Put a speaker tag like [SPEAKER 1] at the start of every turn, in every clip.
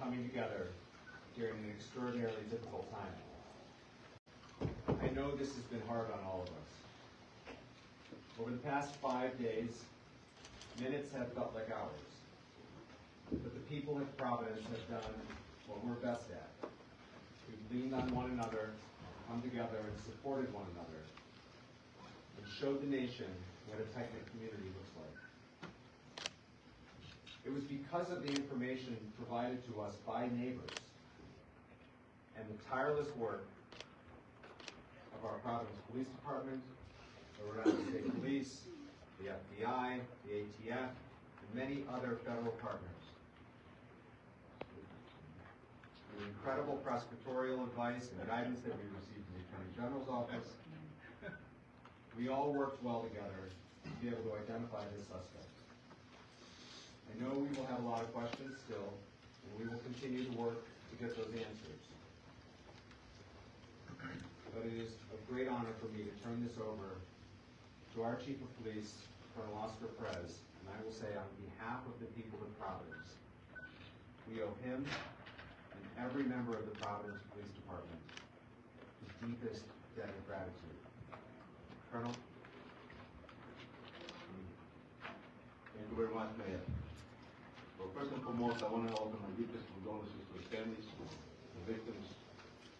[SPEAKER 1] coming together during an extraordinarily difficult time. I know this has been hard on all of us. Over the past 5 days, minutes have felt like hours. But the people of Providence have done what we're best at. We've leaned on one another, come together, and supported one another, and showed the nation what a tight-knit community looks like. It was because of the information provided to us by neighbors and the tireless work of our Providence Police Department, the Rhode Island State Police, the FBI, the ATF, and many other federal partners. The incredible prosecutorial advice and guidance that we received from the Attorney General's office, we all worked well together to be able to identify this suspect. I know we will have a lot of questions still, and we will continue to work to get those answers. But it is a great honor for me to turn this over to our Chief of Police, Colonel Oscar Perez, and I will say on behalf of the people of Providence, we owe him and every member of the Providence Police Department the deepest debt of gratitude. Colonel?
[SPEAKER 2] Thank you very much, Mayor. Well, first and foremost, I want to offer my deepest condolences to the families, the victims,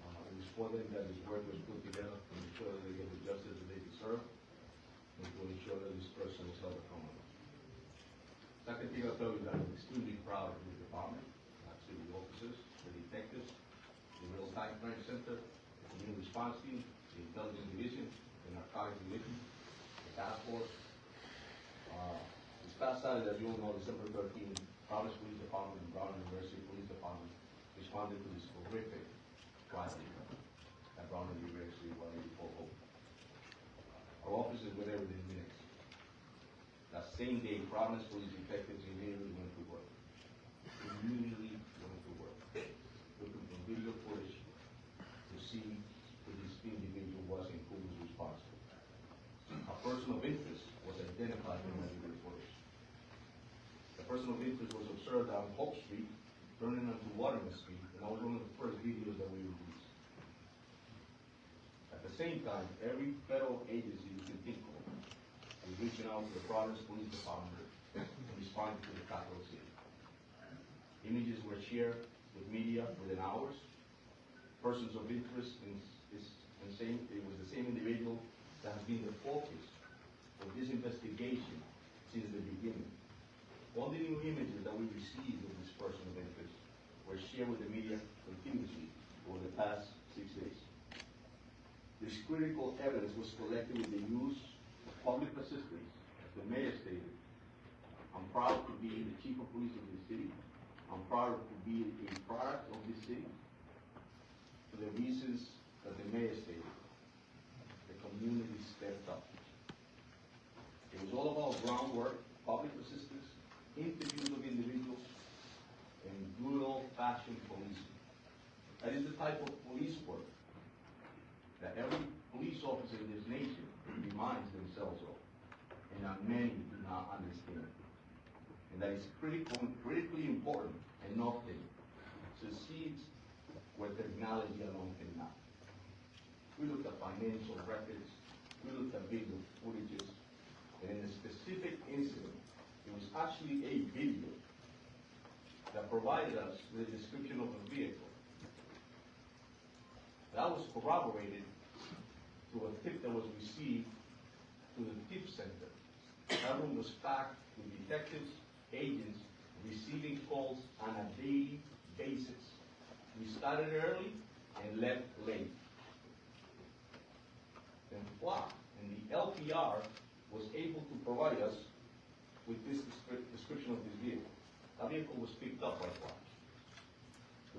[SPEAKER 2] and responding that this work was put together to ensure that they get the justice that they deserve, and to ensure that this person is held accountable. Second thing I'll tell you is that I'm extremely proud of this department, actually the officers, the detectives, the real-time crime center, the community response team, the intelligence division, the narcotics division, the task force. This past Saturday, as you all know, December 13th, Providence Police Department and Brown University Police Department responded to this horrific tragedy at Brown University 184. Our officers were there within minutes. That same day, Providence Police detectives immediately went to work. Looking for video footage to see who this individual was and who was responsible. A person of interest was identified in that video footage. The person of interest was observed on Hope Street, turning onto Waterman Street, and that was one of the first videos that we released. At the same time, every federal agency you can think of was reaching out to the Providence Police Department and responding to the capital city. Images were shared with media within hours. Persons of interest it was the same individual that has been the focus of this investigation since the beginning. All the new images that we received of this person of interest were shared with the media continuously over the past 6 days. This critical evidence was collected with the use of public assistance, as the mayor stated. I'm proud to be the chief of police of this city. I'm proud to be a product of this city for the reasons that the mayor stated. The community stepped up. It was all about groundwork, public assistance, interviews of individuals, and good old-fashioned policing. That is the type of police work that every police officer in this nation reminds themselves of, and that many do not understand. And that is critically important, and nothing succeeds where technology alone cannot. We looked at financial records, we looked at video footages, and in a specific incident, it was actually a video that provided us with a description of a vehicle. That was corroborated through a tip that was received to the tip center. That room was packed with detectives, agents, receiving calls on a daily basis. We started early and left late. And FLOC and the LPR was able to provide us with this description of this vehicle. That vehicle was picked up by FLOC,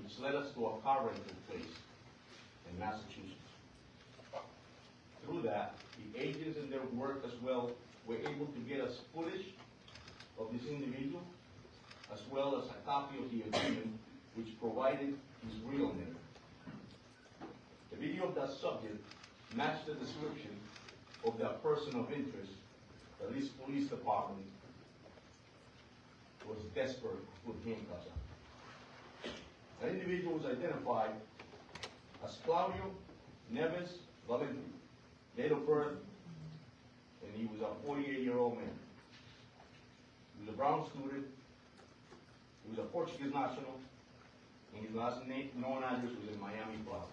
[SPEAKER 2] which led us to a car rental place in Massachusetts. Through that, the agents in their work as well were able to get us footage of this individual, as well as a copy of the agreement which provided his real name. The video of that subject matched the description of that person of interest that this police department was desperate to put handcuffs on. That individual was identified as Claudio Neves Valentine, date of birth, and he was a 48-year-old man. He was a Brown student, he was a Portuguese national, and his last name, known address was in Miami, Florida.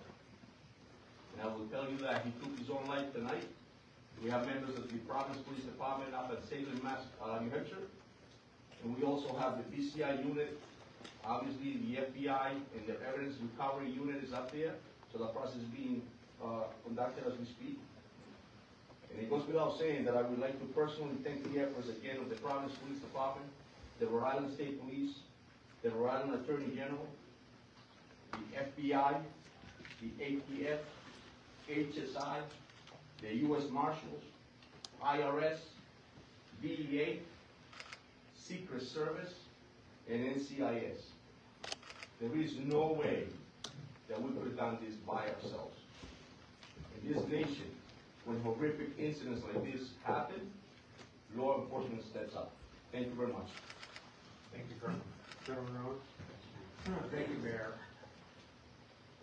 [SPEAKER 2] And I will tell you that he took his own life tonight. We have members of the Providence Police Department up at Salem, New Hampshire. And we also have the PCI unit, obviously the FBI and the evidence recovery unit is up there. So the process is being conducted as we speak. And it goes without saying that I would like to personally thank the efforts again of the Providence Police Department, the Rhode Island State Police, the Rhode Island Attorney General, the FBI, the ATF, HSI, the U.S. Marshals, IRS, DEA, Secret Service, and NCIS. There is no way that we could have done this by ourselves. In this nation, when horrific incidents like this happen, law enforcement steps up. Thank you very much.
[SPEAKER 3] Thank you, Colonel. General Rhodes? Thank you, Mayor.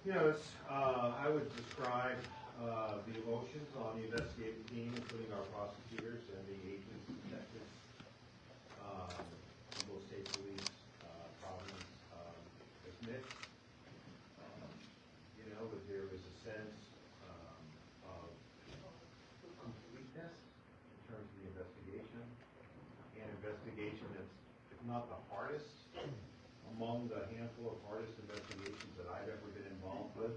[SPEAKER 3] You know, I would describe the emotions on the investigative team, including our prosecutors and the agents, detectives, both state police, Providence, as mixed. You know, that there was a sense of completeness in terms of the investigation, an investigation that's, if not the hardest, among the handful of hardest investigations that I've ever been involved with.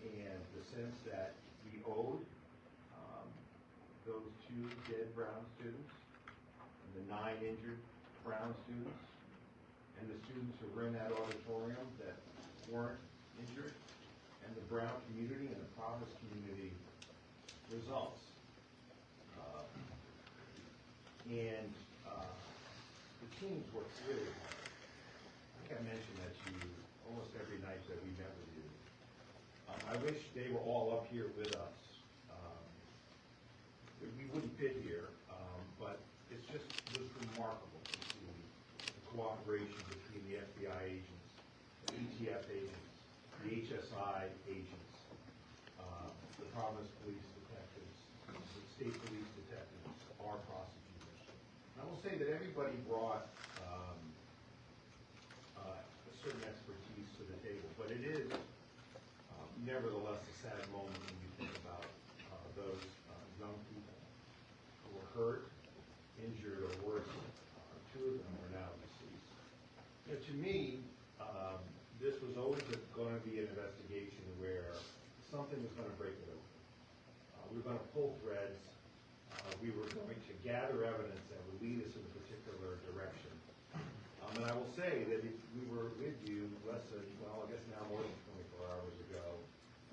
[SPEAKER 3] And the sense that we owed those 2 dead Brown students and the 9 injured Brown students and the students who were in that auditorium that weren't injured, and the Brown community and the Providence community results. And the teams worked really hard. I think I mentioned that to you almost every night that we met with you. I wish they were all up here with us. We wouldn't fit here, but it's just remarkable to see the cooperation between the FBI agents, the ETF agents, the HSI agents, the Providence police detectives, the state police detectives, our prosecutors. And I will say that everybody brought a certain expertise to the table, but it is nevertheless a sad moment when you think about those young people who were hurt, injured, or worse. 2 of them are now deceased. You know, to me, this was always going to be an investigation where something was going to break it open. We were going to pull threads. We were going to gather evidence that would lead us in a particular direction. And I will say that if we were with you less than, well, I guess now more than 24 hours ago,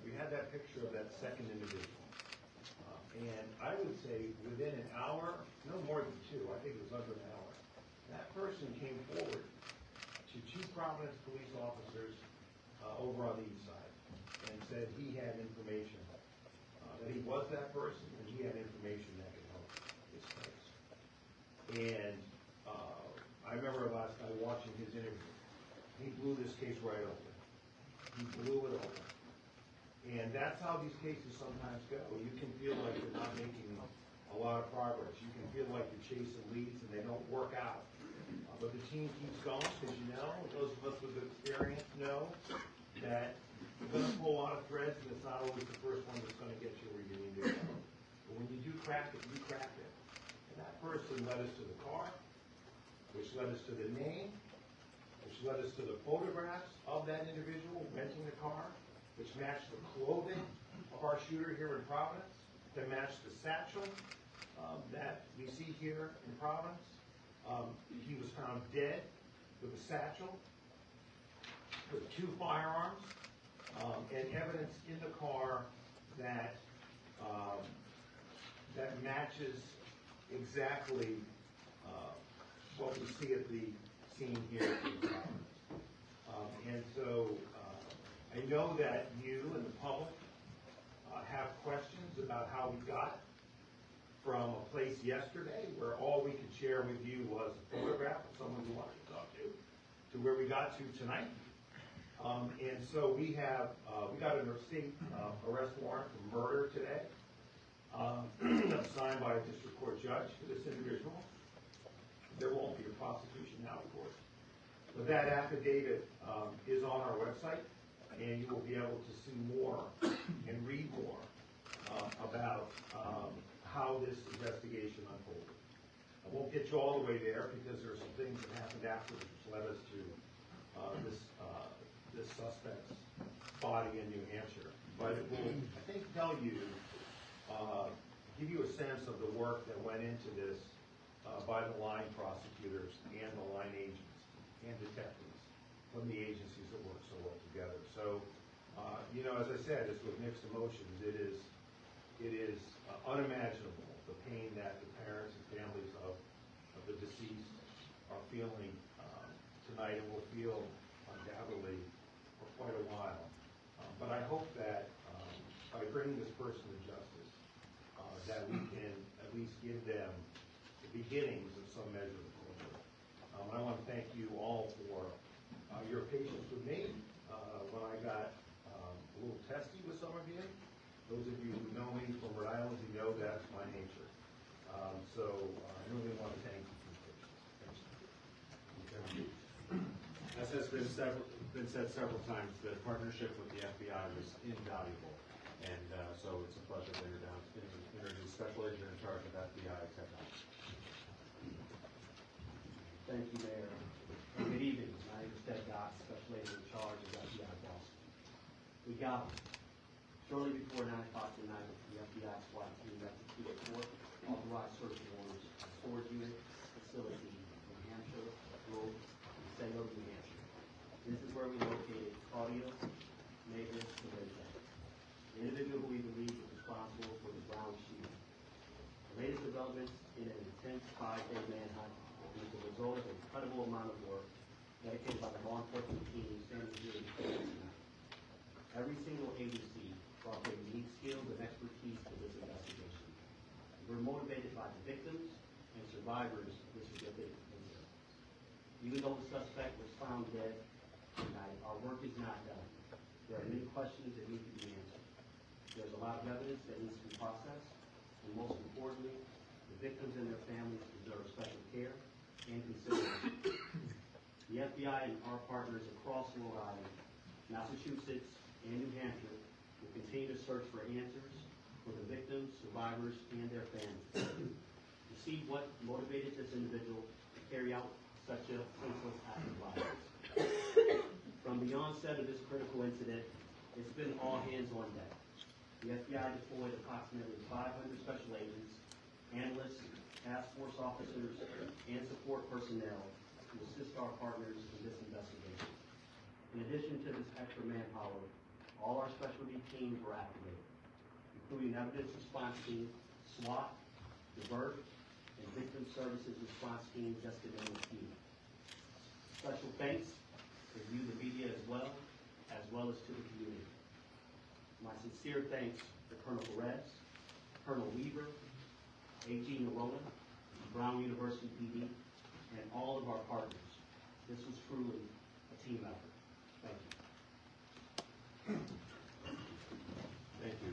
[SPEAKER 3] we had that picture of that second individual. And I would say within an hour, no more than 2, I think it was under an hour, that person came forward to 2 Providence police officers over on the east side and said he had information, that he was that person, and he had information that could help this case. And I remember last night watching his interview. He blew this case right open. He blew it open. And that's how these cases sometimes go. You can feel like you're not making a lot of progress. You can feel like you're chasing leads and they don't work out. But the team keeps going because you know, those of us with experience know that you're going to pull a lot of threads and it's not always the first one that's going to get you where you need to go. But when you do crack it, you crack it. And that person led us to the car, which led us to the name, which led us to the photographs of that individual renting the car, which matched the clothing of our shooter here in Providence, that matched the satchel that we see here in Providence. He was found dead with a satchel, with 2 firearms, and evidence in the car that that matches exactly what we see at the scene here in Providence. And so I know that you and the public have questions about how we got from a place yesterday where all we could share with you was a photograph of someone we wanted to talk to where we got to tonight. And so we got an state arrest warrant for murder today, signed by a district court judge for this individual. There won't be a prosecution now, of course. But that affidavit is on our website, and you will be able to see more and read more about how this investigation unfolded. I won't get you all the way there because there are some things that happened afterwards which led us to this suspect's body in New Hampshire. But it will, I think, tell you, give you a sense of the work that went into this by the line prosecutors and the line agents and detectives from the agencies that work so well together. So, as I said, it's with mixed emotions. It is unimaginable the pain that the parents and families of the deceased are feeling tonight and will feel undoubtedly for quite a while. But I hope that by bringing this person to justice, that we can at least give them the beginnings of some measure of closure. I want to thank you all for your patience with me when I got a little testy with some of you. Those of you who know me from Rhode Island, you know that's my nature. So I really want to thank you for your patience. Thank you.
[SPEAKER 1] As has been said several times, the partnership with the FBI was invaluable, and so it's a pleasure to introduce Special Agent in charge of FBI technology.
[SPEAKER 4] Thank you, Mayor. Good evening. My name is Ted Dock, Special Agent in charge of FBI Boston. We got shortly before 9 o'clock tonight, the FBI SWAT team executed 4 authorized search warrants for storage unit facility in New Hampshire, Grove, and Salem, New Hampshire. This is where we located Claudio Mavis Valente, the individual who we believe is responsible for the Brown shooting. The latest developments in an intense 5-day manhunt was the result of an incredible amount of work dedicated by the law enforcement team standing here before us tonight. Every single agency brought their unique skills and expertise to this investigation. We're motivated by the victims and survivors. This is what they deserve. Even though the suspect was found dead tonight, our work is not done. There are many questions that need to be answered. There's a lot of evidence that needs to be processed, and most importantly, the victims and their families deserve special care and consideration. The FBI and our partners across Rhode Island, Massachusetts, and New Hampshire will continue to search for answers for the victims, survivors, and their families. To see what motivated this individual to carry out such a senseless act of violence. From the onset of this critical incident, it's been all hands on deck. The FBI deployed approximately 500 special agents, analysts, task force officers, and support personnel to assist our partners in this investigation. In addition to this extra manpower, all our specialty teams were activated, including Evidence Response Team, SWAT, Divert, and Victim Services Response Team, just to name a few. Special thanks to you, the media, as well as to the community. My sincere thanks to Colonel Perez, Colonel Weaver, A.G. Nerona, Brown University PD, and all of our partners. This was truly a team effort. Thank you.
[SPEAKER 1] Thank you.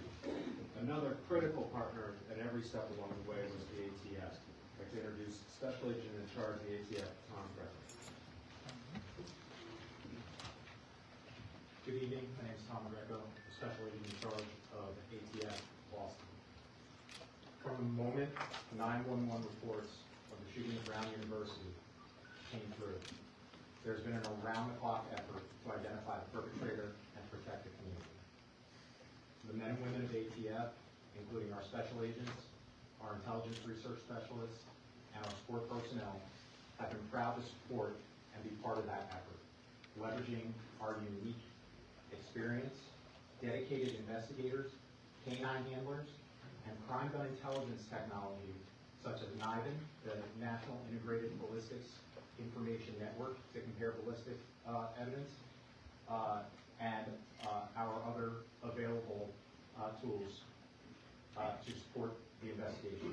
[SPEAKER 1] Another critical partner at every step along the way was the ATF. I'd like to introduce Special Agent in charge of the ATF, Tom Greco.
[SPEAKER 5] Good evening. My name is Tom Greco, Special Agent in charge of ATF Boston. From the moment 911 reports of the shooting at Brown University came through, there's been an around-the-clock effort to identify the perpetrator and protect the community. The men and women of ATF, including our special agents, our intelligence research specialists, and our support personnel, have been proud to support and be part of that effort, leveraging our unique experience, dedicated investigators, canine handlers, and crime gun intelligence technology such as NIBIN, the National Integrated Ballistics Information Network to compare ballistic evidence, and our other available tools to support the investigation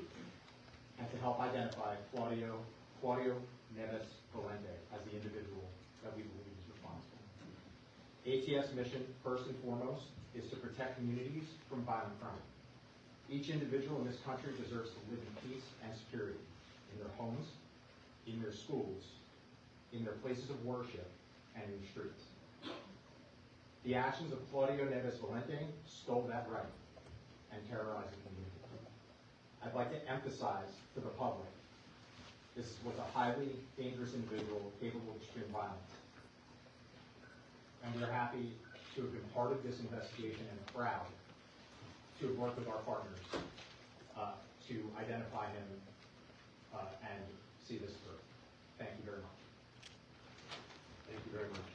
[SPEAKER 5] and to help identify Claudio Neves Valente as the individual that we believe is responsible. ATF's mission, first and foremost, is to protect communities from violent crime. Each individual in this country deserves to live in peace and security in their homes, in their schools, in their places of worship, and in the streets. The actions of Claudio Neves Valente stole that right and terrorized the community. I'd like to emphasize to the public, this was a highly dangerous individual capable of extreme violence. And we're happy to have been part of this investigation and proud to have worked with our partners to identify him and see this through. Thank you very much.
[SPEAKER 1] Thank you very much.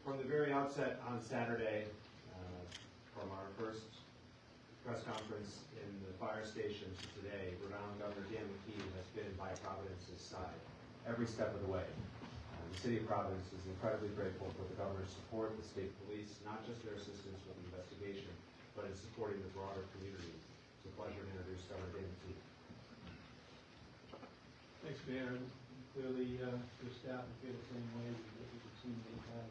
[SPEAKER 1] From the very outset on Saturday, from our first press conference in the fire station to today, Rhode Island Governor Dan McKee has been by Providence's side every step of the way. The City of Providence is incredibly grateful for the governor's support, the state police, not just their assistance with the investigation, but in supporting the broader community. It's a pleasure to introduce Governor Dan McKee.
[SPEAKER 6] Thanks, Mayor. And clearly, your staff will feel the same way with the team they had,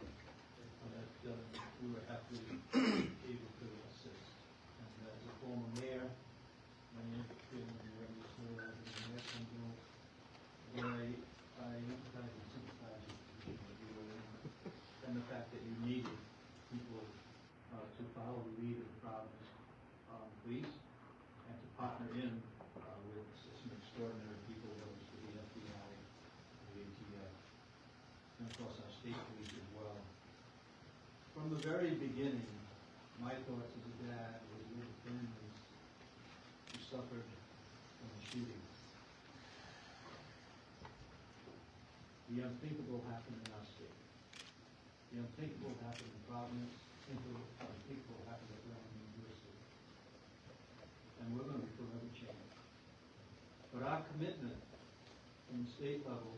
[SPEAKER 6] that we were happy able to assist. And as a former mayor, my name is Bill, and the mayor comes in, I empathize and sympathize with the position that you were in, and the fact that you needed people to follow the lead of the Providence police and to partner in with some extraordinary people, whether it's the FBI, the ATF, and of course our state police as well. From the very beginning, my thoughts as a dad was with the families who suffered from the shooting. The unthinkable happened in our state. The unthinkable happened in Providence. The unthinkable happened at Brown University. And we're going to be forever changed. But our commitment from the state level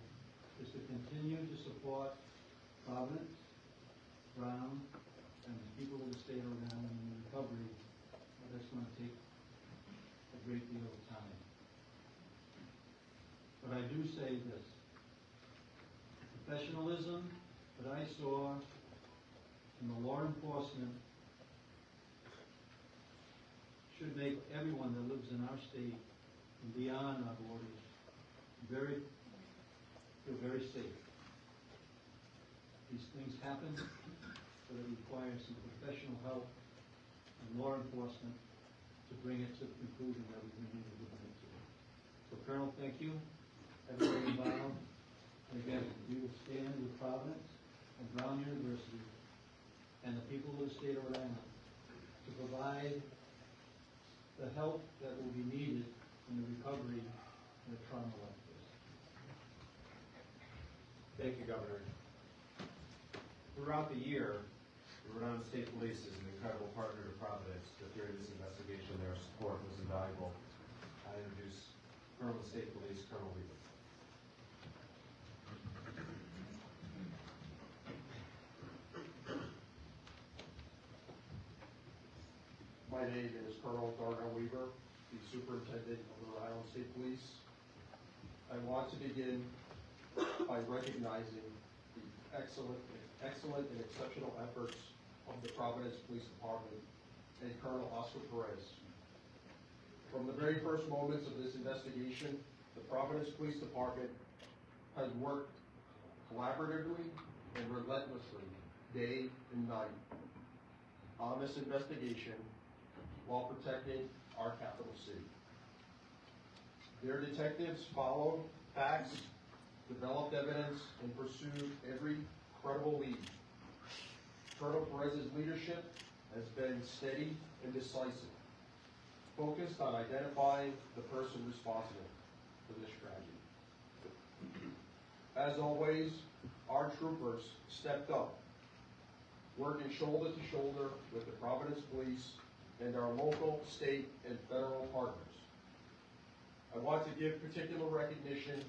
[SPEAKER 6] is to continue to support Providence, Brown, and the people of the state around in the recovery. But that's going to take a great deal of time. But I do say this. Professionalism that I saw in the law enforcement should make everyone that lives in our state and beyond our borders feel very safe. These things happen, but it requires some professional help and law enforcement to bring it to the conclusion that we need to bring it to. So, Colonel, thank you. Everybody involved. And again, we will stand with Providence and Brown University and the people of the state of Rhode Island to provide the help that will be needed in the recovery in a trauma like this.
[SPEAKER 1] Thank you, Governor. Throughout the year, the Rhode Island State Police is an incredible partner to Providence, but during this investigation, their support was invaluable. I introduce Colonel of the State Police, Colonel Weaver.
[SPEAKER 7] My name is Colonel Darnell Weaver, the Superintendent of the Rhode Island State Police. I want to begin by recognizing the excellent and exceptional efforts of the Providence Police Department and Colonel Oscar Perez. From the very first moments of this investigation, the Providence Police Department has worked collaboratively and relentlessly, day and night, on this investigation while protecting our capital city. Their detectives followed facts, developed evidence, and pursued every credible lead. Colonel Perez's leadership has been steady and decisive, focused on identifying the person responsible for this tragedy. As always, our troopers stepped up, working shoulder to shoulder with the Providence Police and our local, state, and federal partners. I want to give particular recognition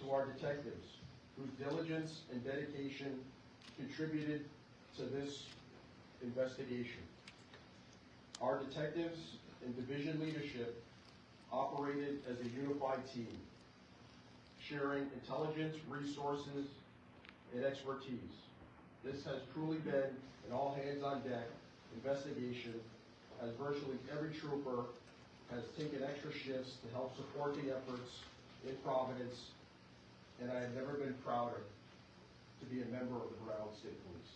[SPEAKER 7] to our detectives, whose diligence and dedication contributed to this investigation. Our detectives and division leadership operated as a unified team, sharing intelligence, resources, and expertise. This has truly been an all-hands-on-deck investigation, as virtually every trooper has taken extra shifts to help support the efforts in Providence, and I have never been prouder to be a member of the Brown State Police.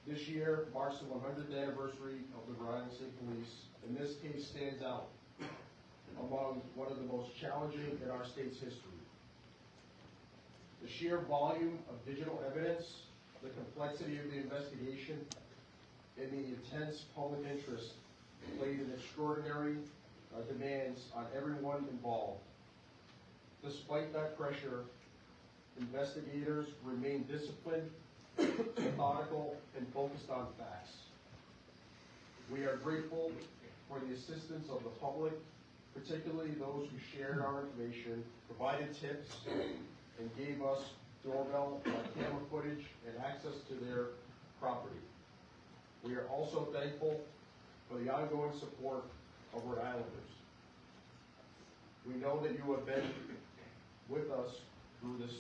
[SPEAKER 7] This year marks the 100th anniversary of the Brown State Police, and this case stands out among one of the most challenging in our state's history. The sheer volume of digital evidence, the complexity of the investigation, and the intense public interest laid an extraordinary demands on everyone involved. Despite that pressure, investigators remain disciplined, methodical, and focused on facts. We are grateful for the assistance of the public, particularly those who shared our information, provided tips, and gave us doorbell, camera footage, and access to their property. We are also thankful for the ongoing support of Rhode Islanders. We know that you have been with us through this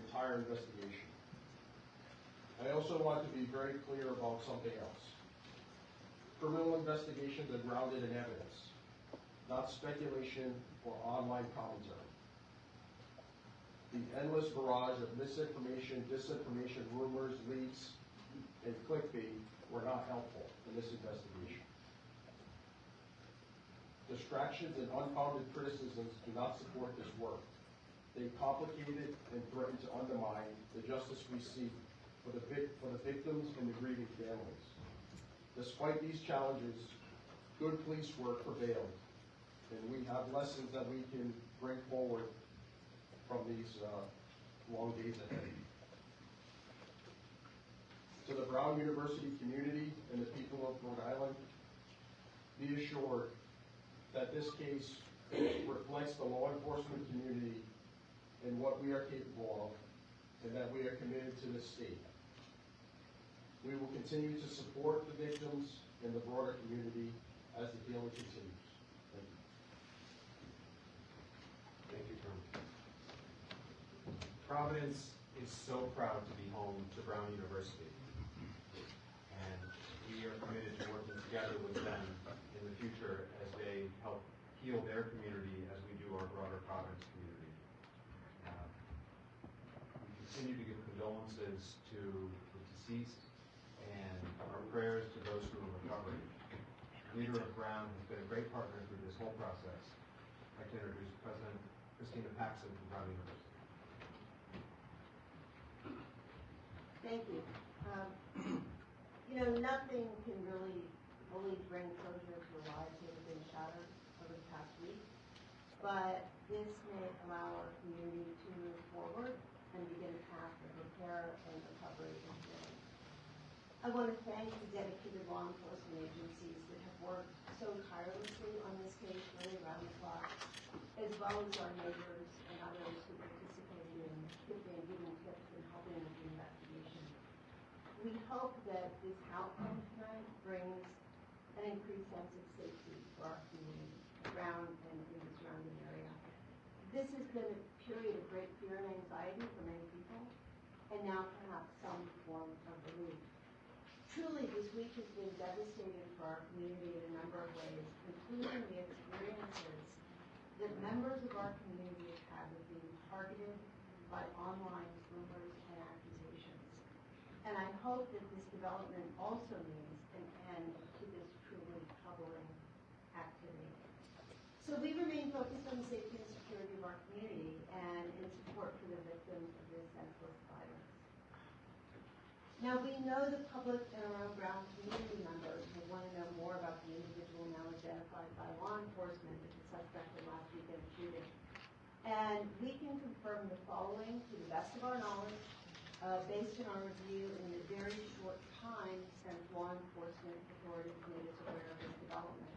[SPEAKER 7] entire investigation. I also want to be very clear about something else. Criminal investigations are grounded in evidence, not speculation or online commentary. The endless barrage of misinformation, disinformation, rumors, leaks, and clickbait were not helpful in this investigation. Distractions and unfounded criticisms do not support this work. They complicate it and threaten to undermine the justice we seek for the victims and the grieving families. Despite these challenges, good police work prevailed, and we have lessons that we can bring forward from these long days ahead. To the Brown University community and the people of Rhode Island, be assured that this case reflects the law enforcement community and what we are capable of, and that we are committed to this state. We will continue to support the victims and the broader community as the healing continues. Thank you.
[SPEAKER 1] Thank you, Colonel. Providence is so proud to be home to Brown University, and we are committed to working together with them in the future as they help heal their community as we do our broader Providence community. We continue to give condolences to the deceased and our prayers to those who are recovering. Leader of Brown has been a great partner through this whole process. I'd like to introduce President Christina Paxson from Brown University.
[SPEAKER 8] Thank you. Nothing can really fully bring closure to the lives that have been shattered over the past week, but this may allow our community to move forward and begin a path of repair and recovery and healing. I want to thank the dedicated law enforcement agencies that have worked so tirelessly on this case, really around the clock, as well as our neighbors and others who participated in giving tips and helping with the investigation. We hope that this outcome tonight brings an increased sense of safety for our community around and in the surrounding area. This has been a period of great fear and anxiety for many people, and now perhaps some form of relief. Truly, this week has been devastating for our community in a number of ways, including the experiences that members of our community have had with being targeted by online rumors and accusations. And I hope that this development also means an end to this truly troubling activity. So we remain focused on the safety and security of our community and in support for the victims of this senseless violence. Now, we know the public and our own Brown community members will want to know more about the individual now identified by law enforcement as the suspect in last weekend's shooting. And we can confirm the following to the best of our knowledge, based on our review in the very short time since law enforcement authorities made us aware of this development.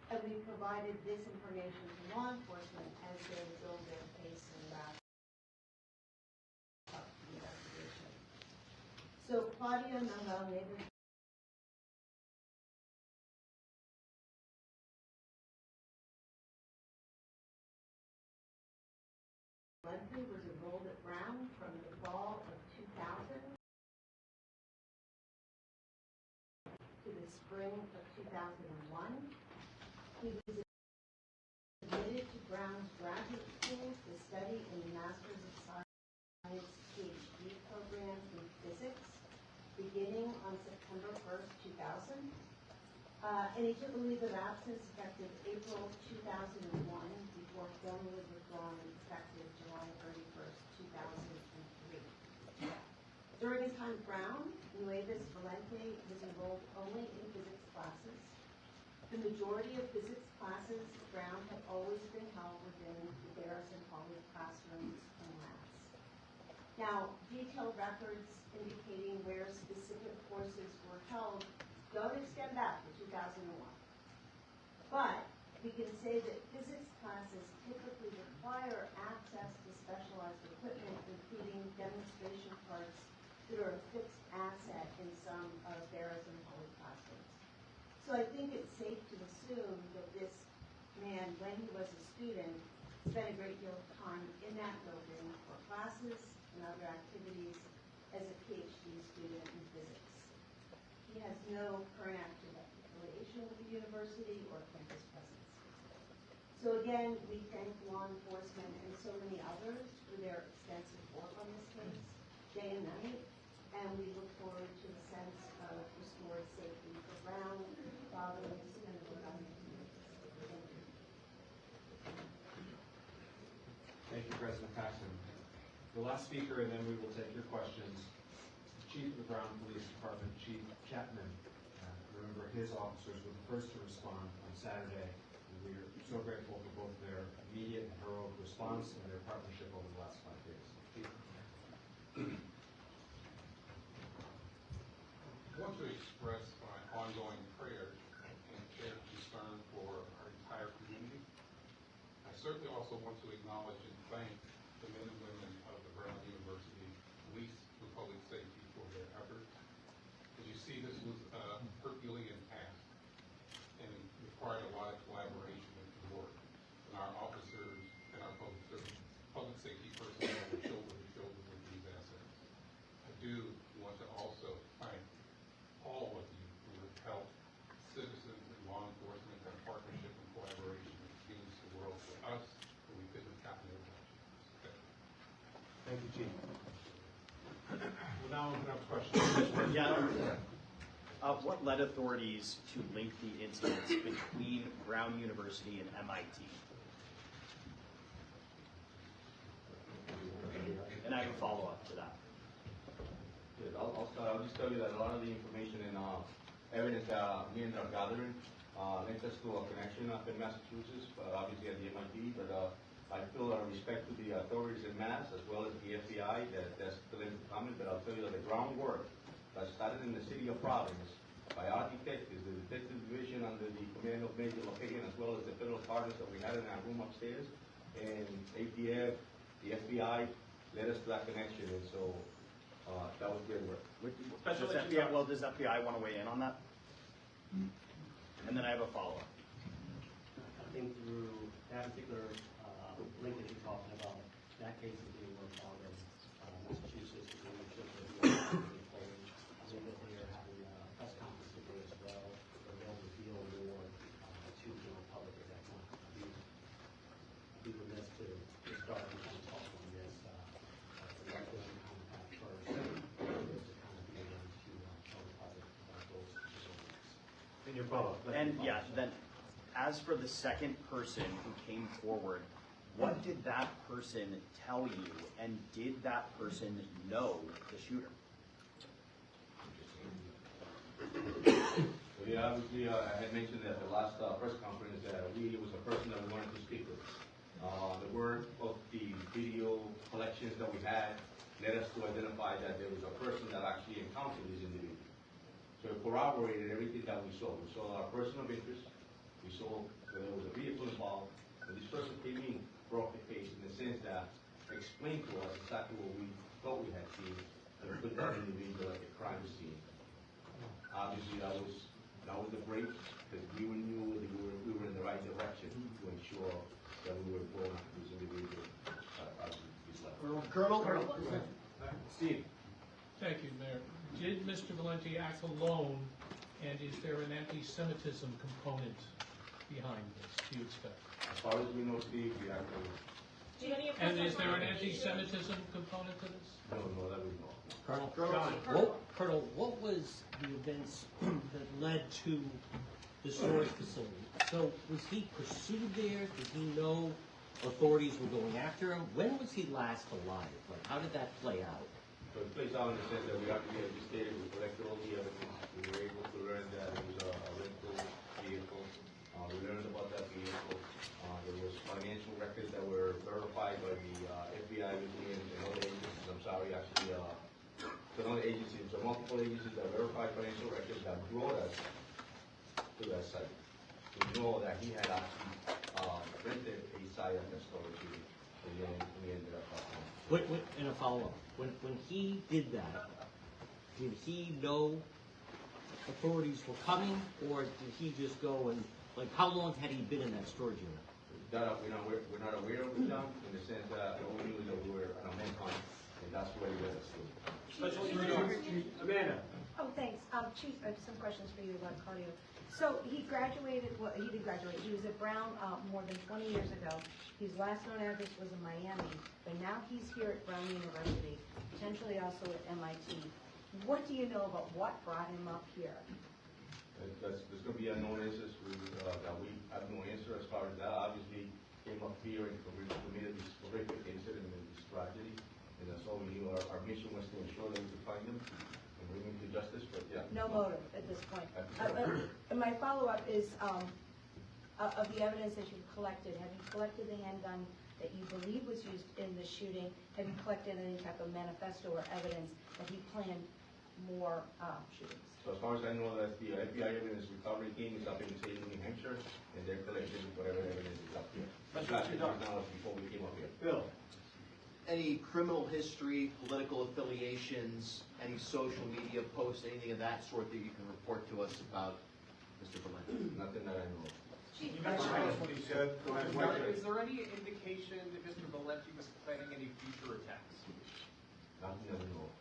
[SPEAKER 8] And we provided this information to law enforcement as they build their case and wrap up the investigation. So Claudia Manuel, neighbor University was enrolled at Brown from the fall of 2000 to the spring of 2001. He was admitted to Brown's graduate school to study in the Masters of Science PhD program in physics, beginning on September 1st, 2000. And he took a leave of absence effective April 2001 before filming was withdrawn effective July 31st, 2003. During his time at Brown, Nueves Valente was enrolled only in physics classes. The majority of physics classes at Brown have always been held within the Garrison College classrooms and labs. Now, detailed records indicating where specific courses were held don't extend back to 2001. But we can say that physics classes typically require access to specialized equipment, including demonstration parts that are a fixed asset in some of Garrison College classrooms. So I think it's safe to assume that this man, when he was a student, spent a great deal of time in that building for classes and other activities as a PhD student in physics. He has no current active affiliation with the university or campus presence. So again, we thank law enforcement and so many others for their extensive work on this case, day and night, and we look forward to a sense of restored safety for Brown, fathers, and the community. Thank you.
[SPEAKER 1] Thank you, President Paxton. The last speaker, and then we will take your questions, is the Chief of the Brown Police Department, Chief Chapman. Remember, his officers were the first to respond on Saturday, and we are so grateful for both their immediate and heroic response and their partnership over the last 5 days.
[SPEAKER 9] I want to express my ongoing prayers and shared concern for our entire community. I certainly also want to acknowledge and thank the men and women of the Brown University Police and Public Safety for their efforts. As you see, this was a Herculean task and required a lot of collaboration and work. And our officers and our public safety personnel were shoulder to shoulder with these assets. I do want to also thank all of you who have helped citizens and law enforcement in partnership and collaboration and change the world for us, and we couldn't have gotten there without you.
[SPEAKER 1] Thank you, Chief. We'll now open up questions.
[SPEAKER 10] Yeah. What led authorities to link the incidents between Brown University and MIT? And I have a follow-up to that.
[SPEAKER 2] Yes, I'll start. I'll just tell you that a lot of the information and evidence that we ended up gathering linked us to a connection up in Massachusetts, obviously at the MIT, but I feel out of respect to the authorities in Mass as well as the FBI that's still in the comment, but I'll tell you that the groundwork that started in the city of Providence by our detectives, the detective division under the command of Major LaPagan, as well as the federal partners that we had in our room upstairs, and ATF, the FBI, led us to that connection, and so that was great work.
[SPEAKER 10] Does FBI, well, does FBI want to weigh in on that? And then I have a follow-up.
[SPEAKER 4] I think through that particular link that you're talking about, that case is being worked on in Massachusetts, the leadership of the I think that they are having a press conference today as well, where they'll reveal more to the general public at that time. I'd be remiss to start and kind of talk on this, let them kind of have first, to kind of be able to tell the public about those facilities.
[SPEAKER 1] In your follow-up.
[SPEAKER 10] And yeah, then as for the second person who came forward, what did that person tell you, and did that person know the shooter?
[SPEAKER 2] So yeah, obviously I had mentioned at the last press conference that it was a person that we wanted to speak with. The word of the video collections that we had led us to identify that there was a person that actually encountered this individual. So it corroborated everything that we saw. We saw a person of interest. We saw that there was a vehicle involved. And this person came in, broke the case in the sense that explained to us exactly what we thought we had seen and put that individual at the crime scene. Obviously, that was the break, because we knew that we were in the right direction to ensure that we were going after this individual out of his life.
[SPEAKER 10] Colonel?
[SPEAKER 1] Steve?
[SPEAKER 6] Thank you, Mayor. Did Mr. Valenti act alone, and is there an anti-Semitism component behind this, do you expect?
[SPEAKER 2] As far as we know, Steve, we actually,
[SPEAKER 6] And is there an anti-Semitism component to this?
[SPEAKER 2] no, that we know.
[SPEAKER 11] Colonel, what was the events that led to the storage facility? So was he pursued there? Did he know authorities were going after him? When was he last alive? Like, how did that play out?
[SPEAKER 2] So it plays out in the sense that we actually investigated, we collected all the evidence, we were able to learn that it was a rental vehicle. We learned about that vehicle. There was financial records that were verified by the FBI and other agencies. I'm sorry, actually, another agency, so multiple agencies that verified financial records that brought us to that site. We know that he had actually rented a site at the storage unit, and then we ended up.
[SPEAKER 11] In a follow-up, when he did that, did he know authorities were coming, or did he just go and, like, how long had he been in that storage unit?
[SPEAKER 2] That we're not aware of it, John, in the sense that all we knew is that we were on a manhunt, and that's where he led us to.
[SPEAKER 1] Amanda?
[SPEAKER 8] Oh, thanks. Chief, I have some questions for you about cardio. So he graduated, well, he did graduate. He was at Brown more than 20 years ago. His last known address was in Miami, but now he's here at Brown University, potentially also at MIT. What do you know about what brought him up here?
[SPEAKER 2] There's going to be unknown answers that we have no answer as far as that. Obviously, came up here and committed this horrific incident and this tragedy, and that's all we knew. Our mission was to ensure that we could find him and bring him to justice, but yeah.
[SPEAKER 8] No motive at this point.
[SPEAKER 2] At this point.
[SPEAKER 8] And my follow-up is, of the evidence that you've collected, have you collected the handgun that you believe was used in the shooting? Have you collected any type of manifesto or evidence that he planned more shootings?
[SPEAKER 2] So as far as I know, that the FBI evidence recovery team is up in Salem, New Hampshire, and they're collecting whatever evidence is up here. Now, before we came up here.
[SPEAKER 1] Bill?
[SPEAKER 12] Any criminal history, political affiliations, any social media posts, anything of that sort that you can report to us about Mr. Valenti?
[SPEAKER 2] Nothing that I know of.
[SPEAKER 1] You mentioned what he said. Go ahead.
[SPEAKER 13] Is there any indication that Mr. Valenti was planning any future attacks?
[SPEAKER 2] Nothing that we know of.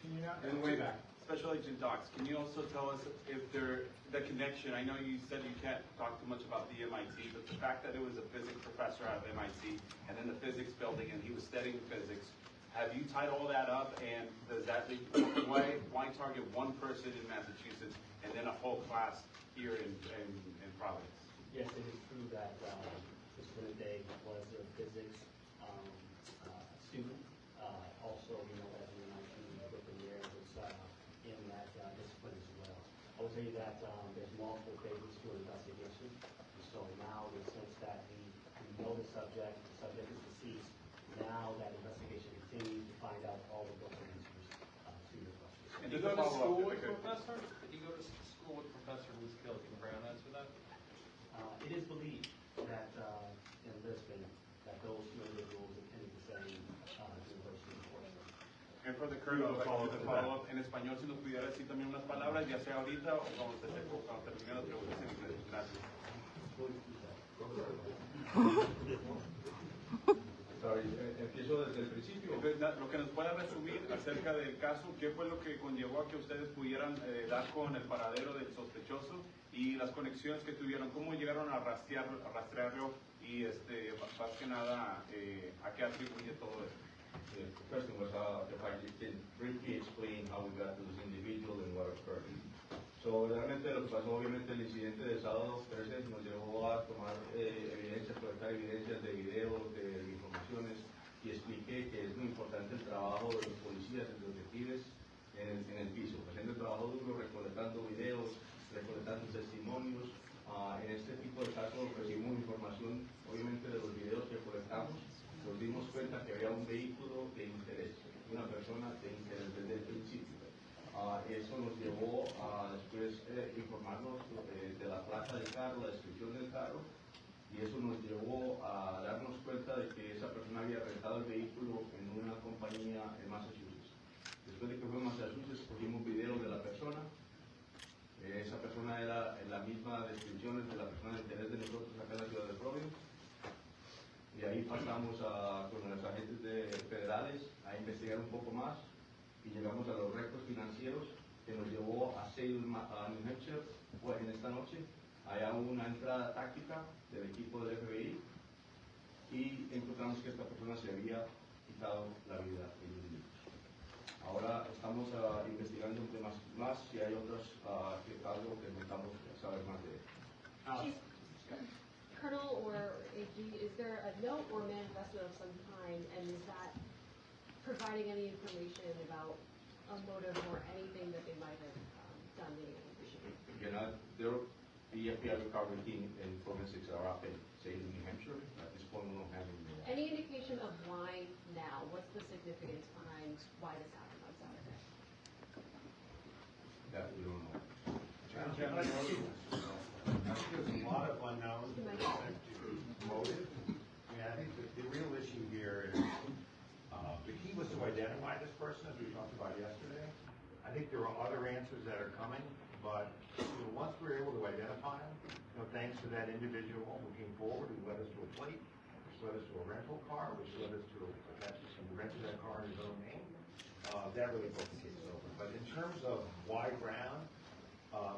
[SPEAKER 1] Can you not? In the way back.
[SPEAKER 14] Special Agent Docs, can you also tell us if the connection, I know you said you can't talk too much about the MIT, but the fact that it was a physics professor out of MIT and in the physics building and he was studying physics, have you tied all that up, and does that lead, why target one person in Massachusetts and then a whole class here in Providence?
[SPEAKER 4] Yes, it is true that Mr. Valenti was a physics student. Also, you know, as an MIT working there, was in that discipline as well. I will tell you that there's multiple phases to an investigation. And so now, in the sense that we know the subject is deceased, now that investigation continues to find out all of those answers to your questions.
[SPEAKER 13] Did you go to school with a professor? Did you go to school with a professor who was killed? Can Brown answer that?
[SPEAKER 4] It is believed that in Lisbon, that those two individuals attended the same university course.
[SPEAKER 14] And for the Colonel, follow-up en español, si nos pudiera decir también unas palabras, ya sea ahorita o cuando termine la pregunta en inglés. Gracias.
[SPEAKER 2] Sorry, empiezo desde el principio.
[SPEAKER 14] Lo que nos pueda resumir acerca del caso, qué fue lo que conllevó a que ustedes pudieran dar con el paradero del sospechoso y las conexiones que tuvieron, cómo llegaron a rastrearlo y más que nada a qué atribuye todo esto.
[SPEAKER 2] The first thing was if I can briefly explain how we got to this individual and what occurred. So, realmente lo que pasó, obviamente, el incidente del sábado 13 nos llevó a tomar evidencias, colectar evidencias de videos, de informaciones, y expliqué que es muy importante el trabajo de los policías y los detectives en el piso, haciendo el trabajo duro, recolectando videos, recolectando testimonios. En este tipo de casos recibimos información, obviamente, de los videos que colectamos. Nos dimos cuenta que había un vehículo de interés, una persona de interés desde el principio. Eso nos llevó a después informarnos de la placa del carro, la descripción del carro, y eso nos llevó a darnos cuenta de que esa persona había rentado el vehículo en una compañía en Massachusetts. Después de que fue a Massachusetts, cogimos videos de la persona. Esa persona era en la misma descripción de la persona de interés de nosotros acá en la ciudad de Providence. Y ahí pasamos con los agentes federales reales, a investigar un poco más y llegamos a los récords financieros que nos llevó a New Hampshire en esta noche. Allá hubo una entrada táctica del equipo del FBI y encontramos que esta persona se había quitado la vida en un minuto. Ahora estamos investigando temas más si hay otros algo que necesitamos saber más de él.
[SPEAKER 15] Chief, Colonel or AG, is there a note or manifesto of some kind, and is that providing any information about a motive or anything that they might have done leading up to the shooting?
[SPEAKER 2] The FBI recovery team and forensics are up in New Hampshire. At this point, we don't have any more.
[SPEAKER 15] Any indication of why now? What's the significance behind why this happened on Saturday?
[SPEAKER 2] That we don't know.
[SPEAKER 3] There's a lot of unknowns with respect to motive. I mean, I think the real issue here is the key was to identify this person, as we talked about yesterday. I think there are other answers that are coming, but once we're able to identify him, thanks to that individual who came forward, who led us to a plate, which led us to a rental car, which led us to rented that car in his own name, that really broke the case open. But in terms of why Brown,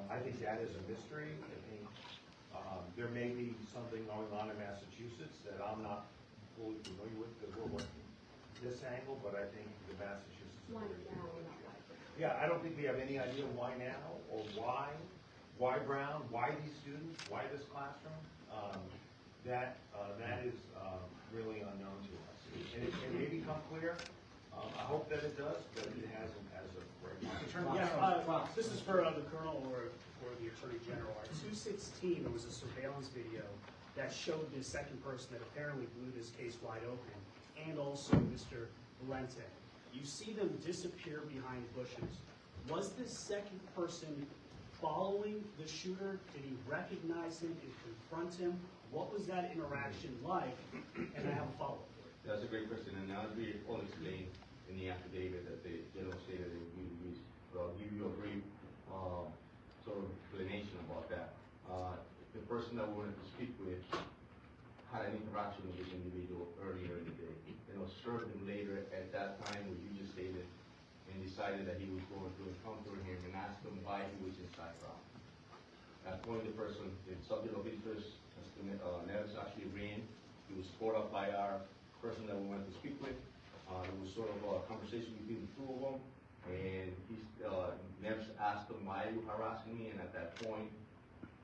[SPEAKER 3] I think that is a mystery. I think there may be something going on in Massachusetts that I'm not fully familiar with because we're working this angle, but I think the Massachusetts.
[SPEAKER 15] Why now, not why Brown?
[SPEAKER 3] Yeah, I don't think we have any idea why now or why Brown, why these students, why this classroom. That is really unknown to us. And it may become clear. I hope that it does, but it hasn't as of right now.
[SPEAKER 16] Yeah, this is for the Colonel or the Attorney General. At 2:16, there was a surveillance video that showed this second person that apparently blew this case wide open, and also Mr. Valente. You see them disappear behind bushes. Was this second person following the shooter? Did he recognize him and confront him? What was that interaction like? And I have a follow-up.
[SPEAKER 2] That's a great question, and as we all explained in the affidavit that the general stated that we use, but I'll give you a brief sort of explanation about that. The person that we wanted to speak with had an interaction with this individual earlier in the day. Served him later at that time, what you just stated, and decided that he was going to encounter him and ask him why he was inside Brown. At that point, the person, the subject of interest, Neves actually ran. He was caught up by our person that we wanted to speak with. It was sort of a conversation between the two of them, and Neves asked him, why are you harassing me? And at that point,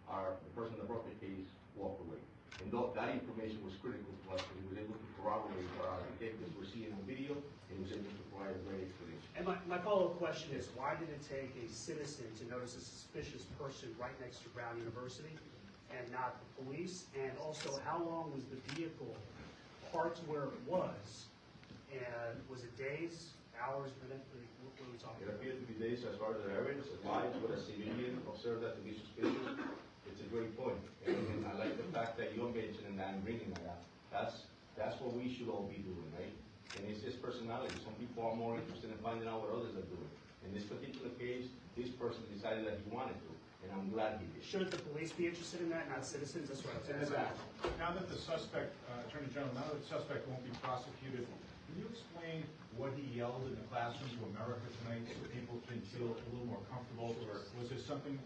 [SPEAKER 2] the person that brought the case walked away. And that information was critical to us because he was able to corroborate what our detectives were seeing in the video, and he was able to provide a great explanation.
[SPEAKER 16] And my follow-up question is, why did it take a citizen to notice a suspicious person right next to Brown University and not the police? And also, how long was the vehicle parked where it was? And was it days, hours, minutes? What are we talking
[SPEAKER 2] It
[SPEAKER 16] about?
[SPEAKER 2] appeared to be days as far as the evidence, as why would a civilian observe that to be suspicious? It's a great point. And I like the fact that you're mentioning that and bringing that up. That's what we should all be doing, right? And it's just personality. Some people are more interested in finding out what others are doing. In this particular case, this person decided that he wanted to, and I'm glad he did.
[SPEAKER 16] Shouldn't the police be interested in that, not citizens? That's what I'm saying.
[SPEAKER 5] Exactly. Now that the suspect, Attorney General, now that the suspect won't be prosecuted, can you explain what he yelled in the classroom to America tonight so people can feel a little more comfortable? Or was it something,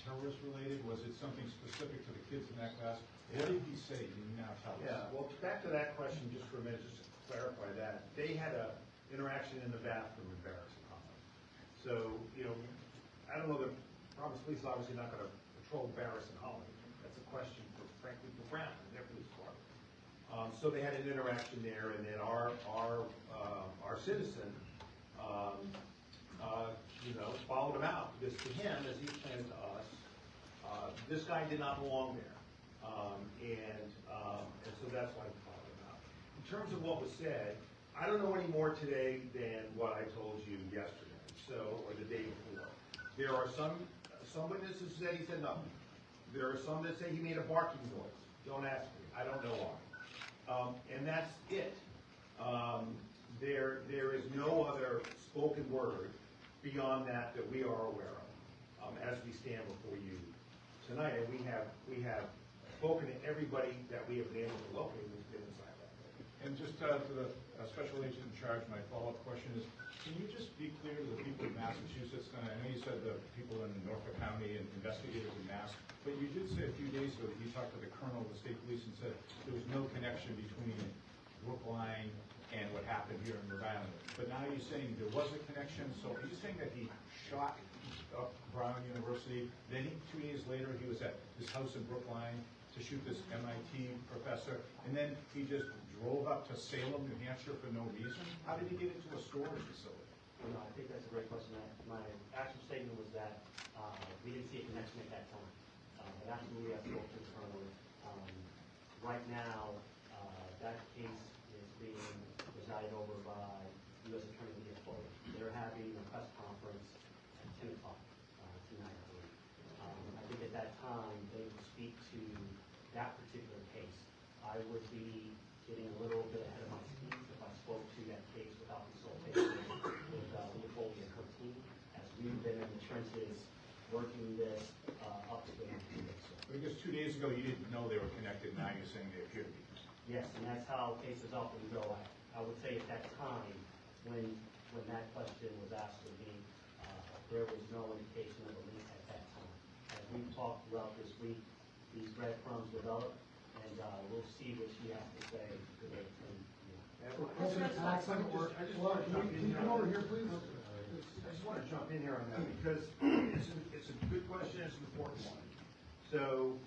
[SPEAKER 5] terrorist related? Was it something specific to the kids in that class? What did he say? Can you now tell us?
[SPEAKER 3] Yeah, well, back to that question just for a minute, just to clarify that. They had an interaction in the bathroom in Barracks Common. So, I don't know, the Providence Police is obviously not going to patrol Barracks and Holland. That's a question for, frankly, for Brown and their police department. So they had an interaction there, and then our citizen, followed him out, because to him, as he explained to us, this guy did not belong there. And so that's why we followed him out. In terms of what was said, I don't know any more today than what I told you yesterday, or the day before. There are some witnesses that he said nothing. There are some that say he made a barking noise. Don't ask me. I don't know why. And that's it. There is no other spoken word beyond that we are aware of as we stand before you tonight. And we have spoken to everybody that we have been able to locate who's been inside that building. And just to the special agent in charge, my follow-up question is, can you just be clear to the people of Massachusetts, and I know you said the people in Norfolk County and investigators in Mass, but you did say a few days ago that you talked to the colonel of the state police and said there was no connection between Brookline and what happened here in Rhode Island. But now you're saying there was a connection, so are you saying that he shot up Brown University, then 2 days later he was at his house in Brookline to shoot this MIT professor, and then he just drove up to Salem, New Hampshire for no reason? How did he get into a storage facility?
[SPEAKER 4] Well, no, I think that's a great question. My actual statement was that we didn't see a connection at that time. But absolutely, I spoke to the colonel. Right now, that case is being presided over by U.S. Attorney Leah Fuller. They're having a press conference at 10 o'clock tonight, I believe. I think at that time, they will speak to that particular case. I would be getting a little bit ahead of my skis if I spoke to that case without consultation with Leah Fuller and her team, as we've been in the trenches working this up to the end.
[SPEAKER 3] Because 2 days ago you didn't know they were connected, now you're saying they appear to be.
[SPEAKER 4] Yes, and that's how cases often go. I would say at that time, when that question was asked of me, there was no indication of a link at that time. As we've talked throughout this week, these breadcrumbs develop, and we'll see what she has to say to the team.
[SPEAKER 7] I just want to jump in here. Over here, please. I just want to jump in here on that because it's a good question, it's an important one. So,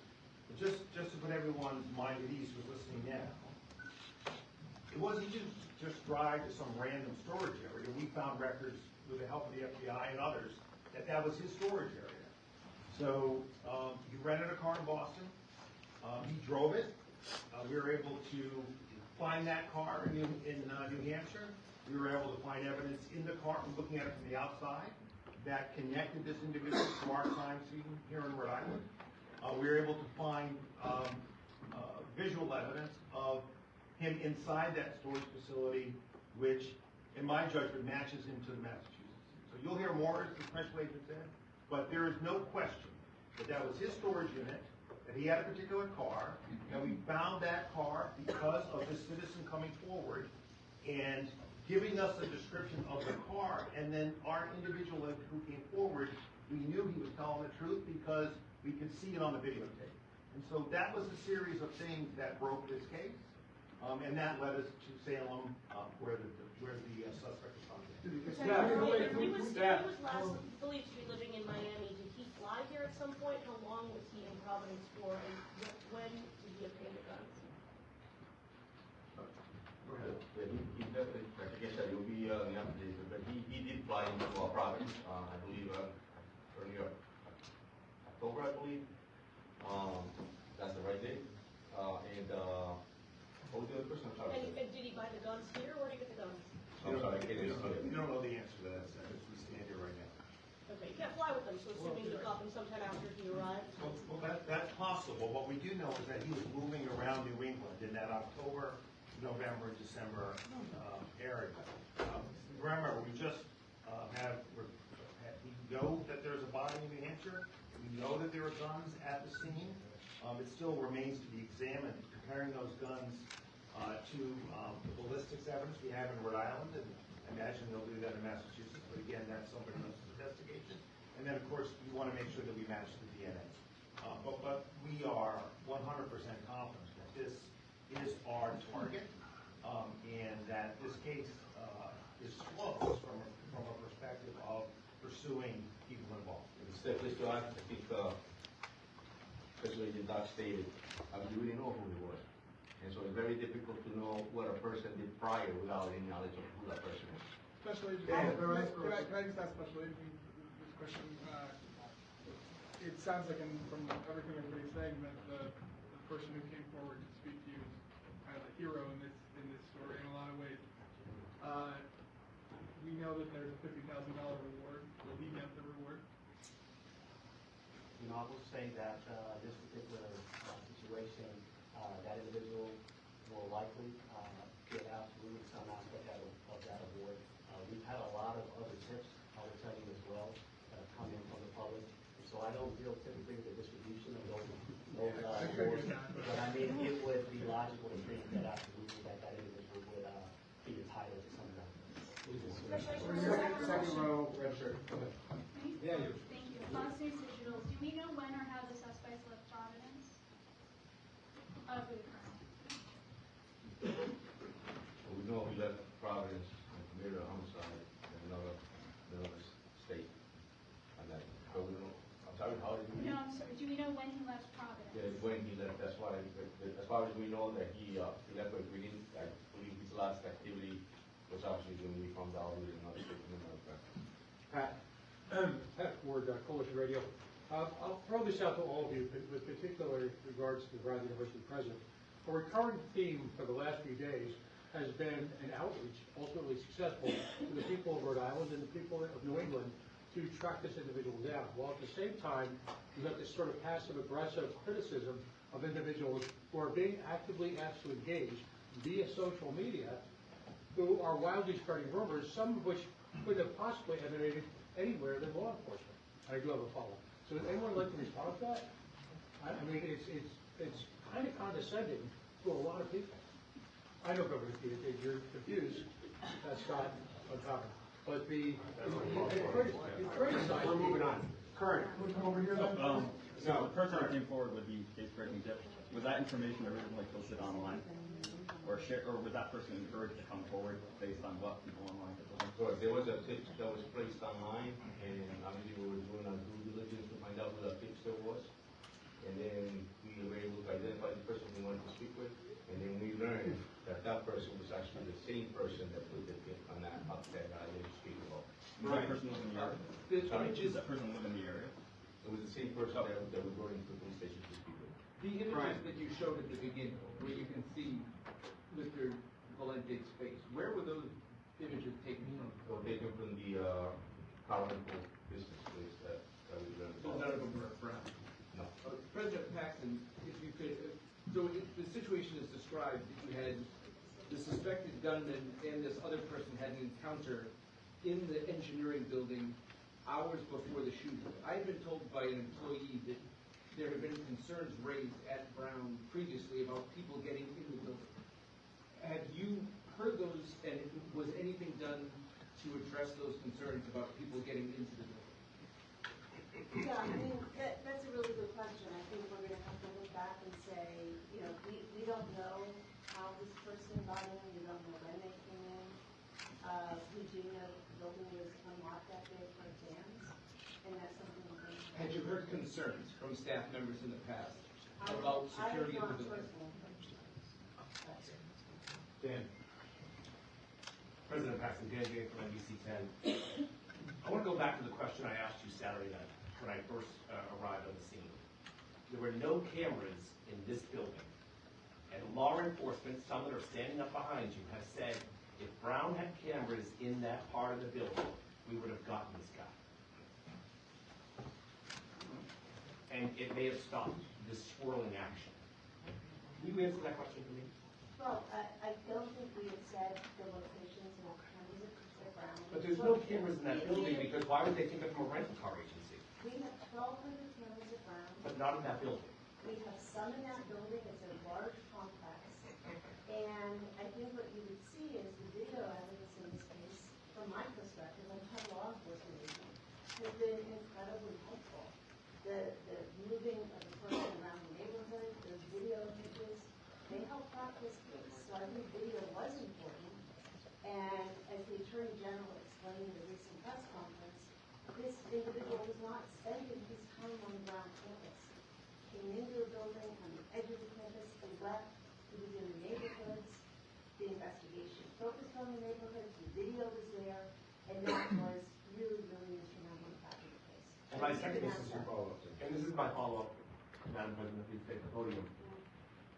[SPEAKER 7] just to put everyone's mind at ease who's listening now, it wasn't just drive to some random storage area. We found records with the help of the FBI and others that was his storage area. So, he rented a car in Boston. He drove it. We were able to find that car in New Hampshire. We were able to find evidence in the car, looking at it from the outside, that connected this individual to our crime scene here in Rhode Island. We were able to find visual evidence of him inside that storage facility, which, in my judgment, matches into the Massachusetts. So you'll hear more, as the special agent said, but there is no question that was his storage unit, that he had a particular car, and we found that car because of this citizen coming forward and giving us a description of the car, and then our individual who came forward, we knew he was telling the truth because we could see it on the videotape. And so that was a series of things that broke this case, and that led us to Salem, where the suspect was found.
[SPEAKER 15] If he was last believed to be living in Miami, did he fly here at some point? How long was he in Providence for, and when did he obtain the guns?
[SPEAKER 2] Yeah, he definitely, like I said, it will be in the application, but he did fly into our province, I believe, earlier October, I believe. That's the right date. And what was the other person? I'm sorry.
[SPEAKER 15] And did he buy the guns here, or did he get the guns?
[SPEAKER 2] I'm sorry, I can't hear you.
[SPEAKER 3] You don't know the answer to that, Sam, as we stand here right now.
[SPEAKER 15] Okay, you can't fly with them, so assuming he got them sometime after he arrived.
[SPEAKER 7] Well, that's possible. What we do know is that he was moving around New England in that October, November, December area. Remember, we just we know that there's a body in New Hampshire. We know that there are guns at the scene. It still remains to be examined, comparing those guns to the ballistics evidence we have in Rhode Island, and I imagine they'll do that in Massachusetts, but again, that's somebody else's investigation. And then, of course, we want to make sure that we match the DNA. But we are 100% confident that this is our target, and that this case is close from a perspective of pursuing people involved.
[SPEAKER 2] Just to add, I think, especially the Doc stated, we really know who he was. And so it's very difficult to know what a person did prior without any knowledge of who that person is.
[SPEAKER 17] Special Agent,
[SPEAKER 2] Yeah.
[SPEAKER 17] can I just ask Special Agent this question? It sounds like from everything everybody's saying that the person who came forward to speak to you is kind of a hero in this story in a lot of ways. We know that there's a $50,000 reward. Will he get the reward?
[SPEAKER 4] You know, I will say that this particular situation, that individual will likely get absolutely some aspect of that award. We've had a lot of other tips, I will tell you as well, that have come in from the public. And so I don't deal typically with the distribution of those awards. But I mean, it would be logical to think that absolutely that individual
[SPEAKER 1] sure. Go ahead. Yeah, you.
[SPEAKER 18] Thank you. Fox News Digital, do we know when or how the suspects left Providence? For the crime.
[SPEAKER 2] We know he left Providence and committed a homicide in another state. And that, but we don't, I'm sorry, how did we?
[SPEAKER 18] No, I'm sorry, do we know when he left Providence?
[SPEAKER 2] Yeah, when he left, that's why, as far as we know that he left, but we didn't, I believe his last activity was obviously when we found out he was not speaking America.
[SPEAKER 6] Pat. Pat Ford, Coalition Radio. I'll throw this out to all of you, with particular regards to the Brown University president. A recurring theme for the last few days has been an outreach, ultimately successful, to the people of Rhode Island and the people of New England to track this individual down, while at the same time, you have this sort of passive-aggressive criticism of individuals who are being actively asked to engage via social media, who are wildly spreading rumors, some of which couldn't have possibly emanated anywhere than law enforcement. I do have a follow-up. So would anyone like to respond to that? I mean, it's kind of condescending to a lot of people. I know, Governor Keating, you're confused. That's not uncommon. But the criticize.
[SPEAKER 5] We're moving on. Current.
[SPEAKER 6] Over here.
[SPEAKER 19] So the person who came forward with the case-breaking tip, was that information originally posted online? Or was that person encouraged to come forward based on what people online had told them?
[SPEAKER 2] So there was a tip that was placed online, and obviously we were doing our due diligence to find out who that tipster was. And then we were able to identify the person we wanted to speak with, and then we learned that that person was actually the same person that put the tip on that I didn't speak about.
[SPEAKER 19] That person was in the area? That person was in the area?
[SPEAKER 2] It was the same person that we brought into the police station to speak with.
[SPEAKER 20] The images that you showed at the beginning, where you can see Mr. Valente's face, where were those images taken from?
[SPEAKER 2] Well, taken from the powerful business place that we learned
[SPEAKER 20] So
[SPEAKER 2] about.
[SPEAKER 20] none of them were Brown?
[SPEAKER 2] No.
[SPEAKER 20] President Paxton, if you could, so the situation is described, that you had the suspected gunman and this other person had an encounter in the engineering building hours before the shooting. I had been told by an employee that there had been concerns raised at Brown previously about people getting in the building. Have you heard those, and was anything done to address those concerns about people getting into the building?
[SPEAKER 8] Yeah, I mean, that's a really good question. I think we're gonna have to look back and say, you know, we don't know how this person got in, we don't know when they came in. We do know the building was unlocked that day for exams, and that's something we're going to.
[SPEAKER 20] Had you heard concerns from staff members in the past about security of the building?
[SPEAKER 5] Dan. President Paxton, Dan Jay from NBC 10. I want to go back to the question I asked you Saturday night when I first arrived on the scene. There were no cameras in this building. And law enforcement, some that are standing up behind you, have said if Brown had cameras in that part of the building, we would have gotten this guy. And it may have stopped this swirling action. Can you answer that question for me?
[SPEAKER 8] Well, I don't think we had said the locations and the cameras at Brown.
[SPEAKER 5] But there's no cameras in that building because why would they take it from a rental car agency?
[SPEAKER 8] We have 1,200 cameras at Brown.
[SPEAKER 5] But not in that building.
[SPEAKER 8] We have some in that building, it's a large complex. And I think what you would see is the video evidence in this case, from my perspective, I'm a law enforcement agent, has been incredibly helpful. The moving of the person around the neighborhood, those video images, they help track this case. So I think video was important. And as the Attorney General explained in the recent press conference, this individual was not spending his time on the Brown campus. Came into a building on the edge of the campus, he left, he was in the neighborhoods, the investigation focused on the neighborhoods, the video was there, and that was really, really instrumental in cracking the case.
[SPEAKER 5] And my second, this is your follow-up, and this is my follow-up, Madam President, if you take the podium.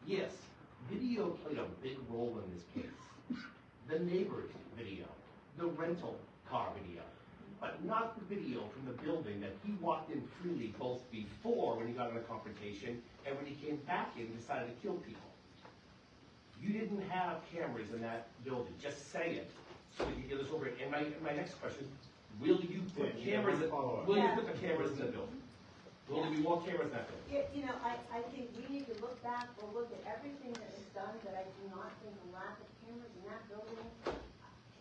[SPEAKER 5] Yes, video played a big role in this case. The neighbor's video, the rental car video, but not the video from the building that he walked in freely both before when he got in a confrontation and when he came back in and decided to kill people. You didn't have cameras in that building, just say it, so we can get this over. And my next question, will you put cameras, will you put the cameras in the building? Will there be more cameras in that building?
[SPEAKER 8] You know, I think we need to look back or look at everything that was done, but I do not think the lack of cameras in that building,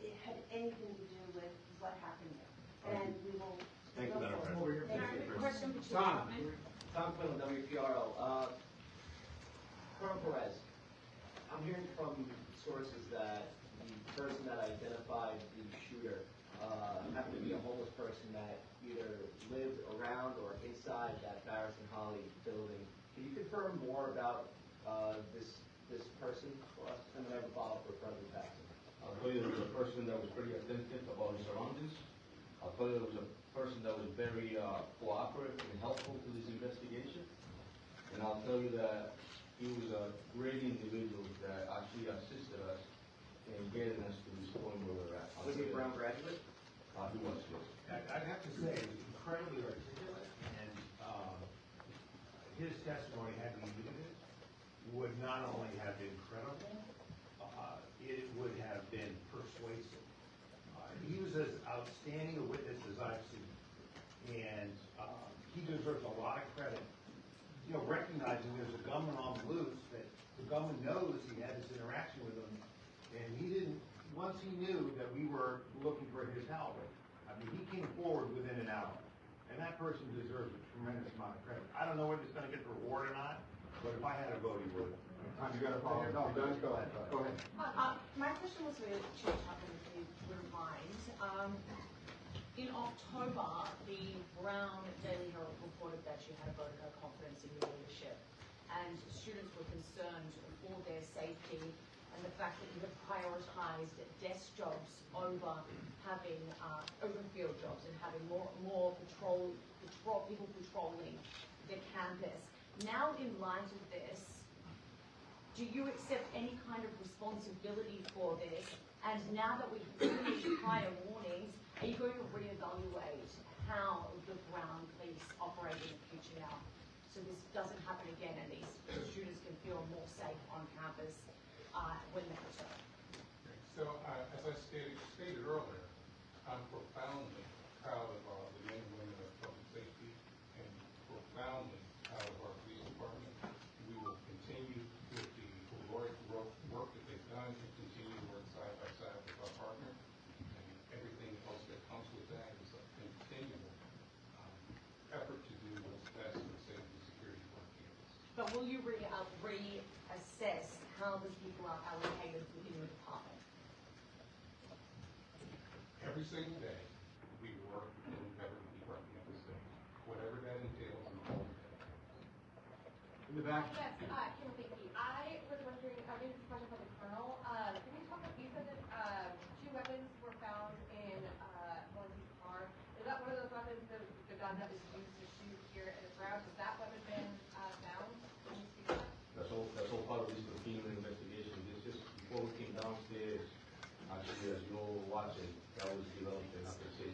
[SPEAKER 8] it had anything to do with what happened there. And we
[SPEAKER 21] Tom Quinlan, WPRO. Colonel Perez, I'm hearing from sources that the person that identified the shooter happened to be a homeless person that either lived around or inside that Barris and Holly building. Can you confirm more about this person for us? And then I have a follow-up for President Paxson.
[SPEAKER 2] I'll tell you there was a person that was pretty attentive about his surroundings. I'll tell you there was a person that was very cooperative and helpful to this investigation. And I'll tell you that he was a great individual that actually assisted us in getting us to this point where we're at.
[SPEAKER 21] Was he a Brown graduate?
[SPEAKER 2] He was, yes.
[SPEAKER 3] I'd have to say, he was incredibly articulate, and his testimony, had we needed it, would not only have been credible, it would have been persuasive. He was as outstanding a witness as I've seen, and he deserves a lot of credit. You know, recognizing there's a gunman on the loose, that the gunman knows he had this interaction with him, and he didn't, once he knew that we were looking for his help, I mean, he came forward within an hour, and that person deserves a tremendous amount of credit. I don't know whether he's gonna get the reward or not, but if I had a vote, he would. You got a follow-up? No, go ahead. Go ahead.
[SPEAKER 22] My question was really to happen if you wouldn't mind. In October, the Brown Daily Herald reported that you had a vote of no confidence in your leadership, and students were concerned for their safety and the fact that you have prioritized desk jobs over having open field jobs and having more people patrolling the campus. Now, in light of this, do you accept any kind of responsibility for this? And now that we've given you prior warnings, are you going to reevaluate how the Brown police operate in the future now, so this doesn't happen again and these students can feel more safe on campus when they return?
[SPEAKER 9] So, as I stated earlier, I'm profoundly proud of the men and women of public safety and profoundly proud of our police department. We will continue with the heroic work that they've done and continue to work side by side with our partner. And everything else that comes with that is a continual effort to do what's best for safety and security of our campus.
[SPEAKER 22] But will you reassess how the people are allocated within your department?
[SPEAKER 9] Every single day, we work and endeavor to keep our campus safe, whatever that entails in all of that.
[SPEAKER 2] In the back.
[SPEAKER 23] Yes, Kim, thank you. I was wondering, maybe this question for the Colonel. Can you talk about, you said that 2 weapons were found in one of these cars. Is that one of those weapons, the gun that was used to shoot here at the Brown? Has that weapon been found? Can you speak to that?
[SPEAKER 2] That's all part of this continuing investigation. This is, before we came downstairs, actually, as you all were watching, that was developed and after saying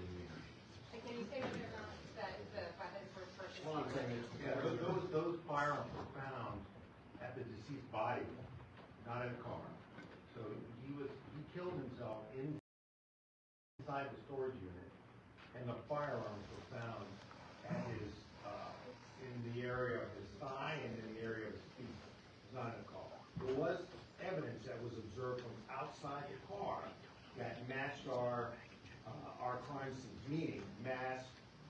[SPEAKER 23] And can you say whether or not that the weapons were purchased?
[SPEAKER 3] Hold on a second. Yeah, those firearms were found at the deceased body, not in a car. So he killed himself inside the storage unit, and the firearms were found at his, in the area of his thigh and in the area of his feet, not in a car. There was evidence that was observed from outside the car that matched our crime scenes, meaning mask,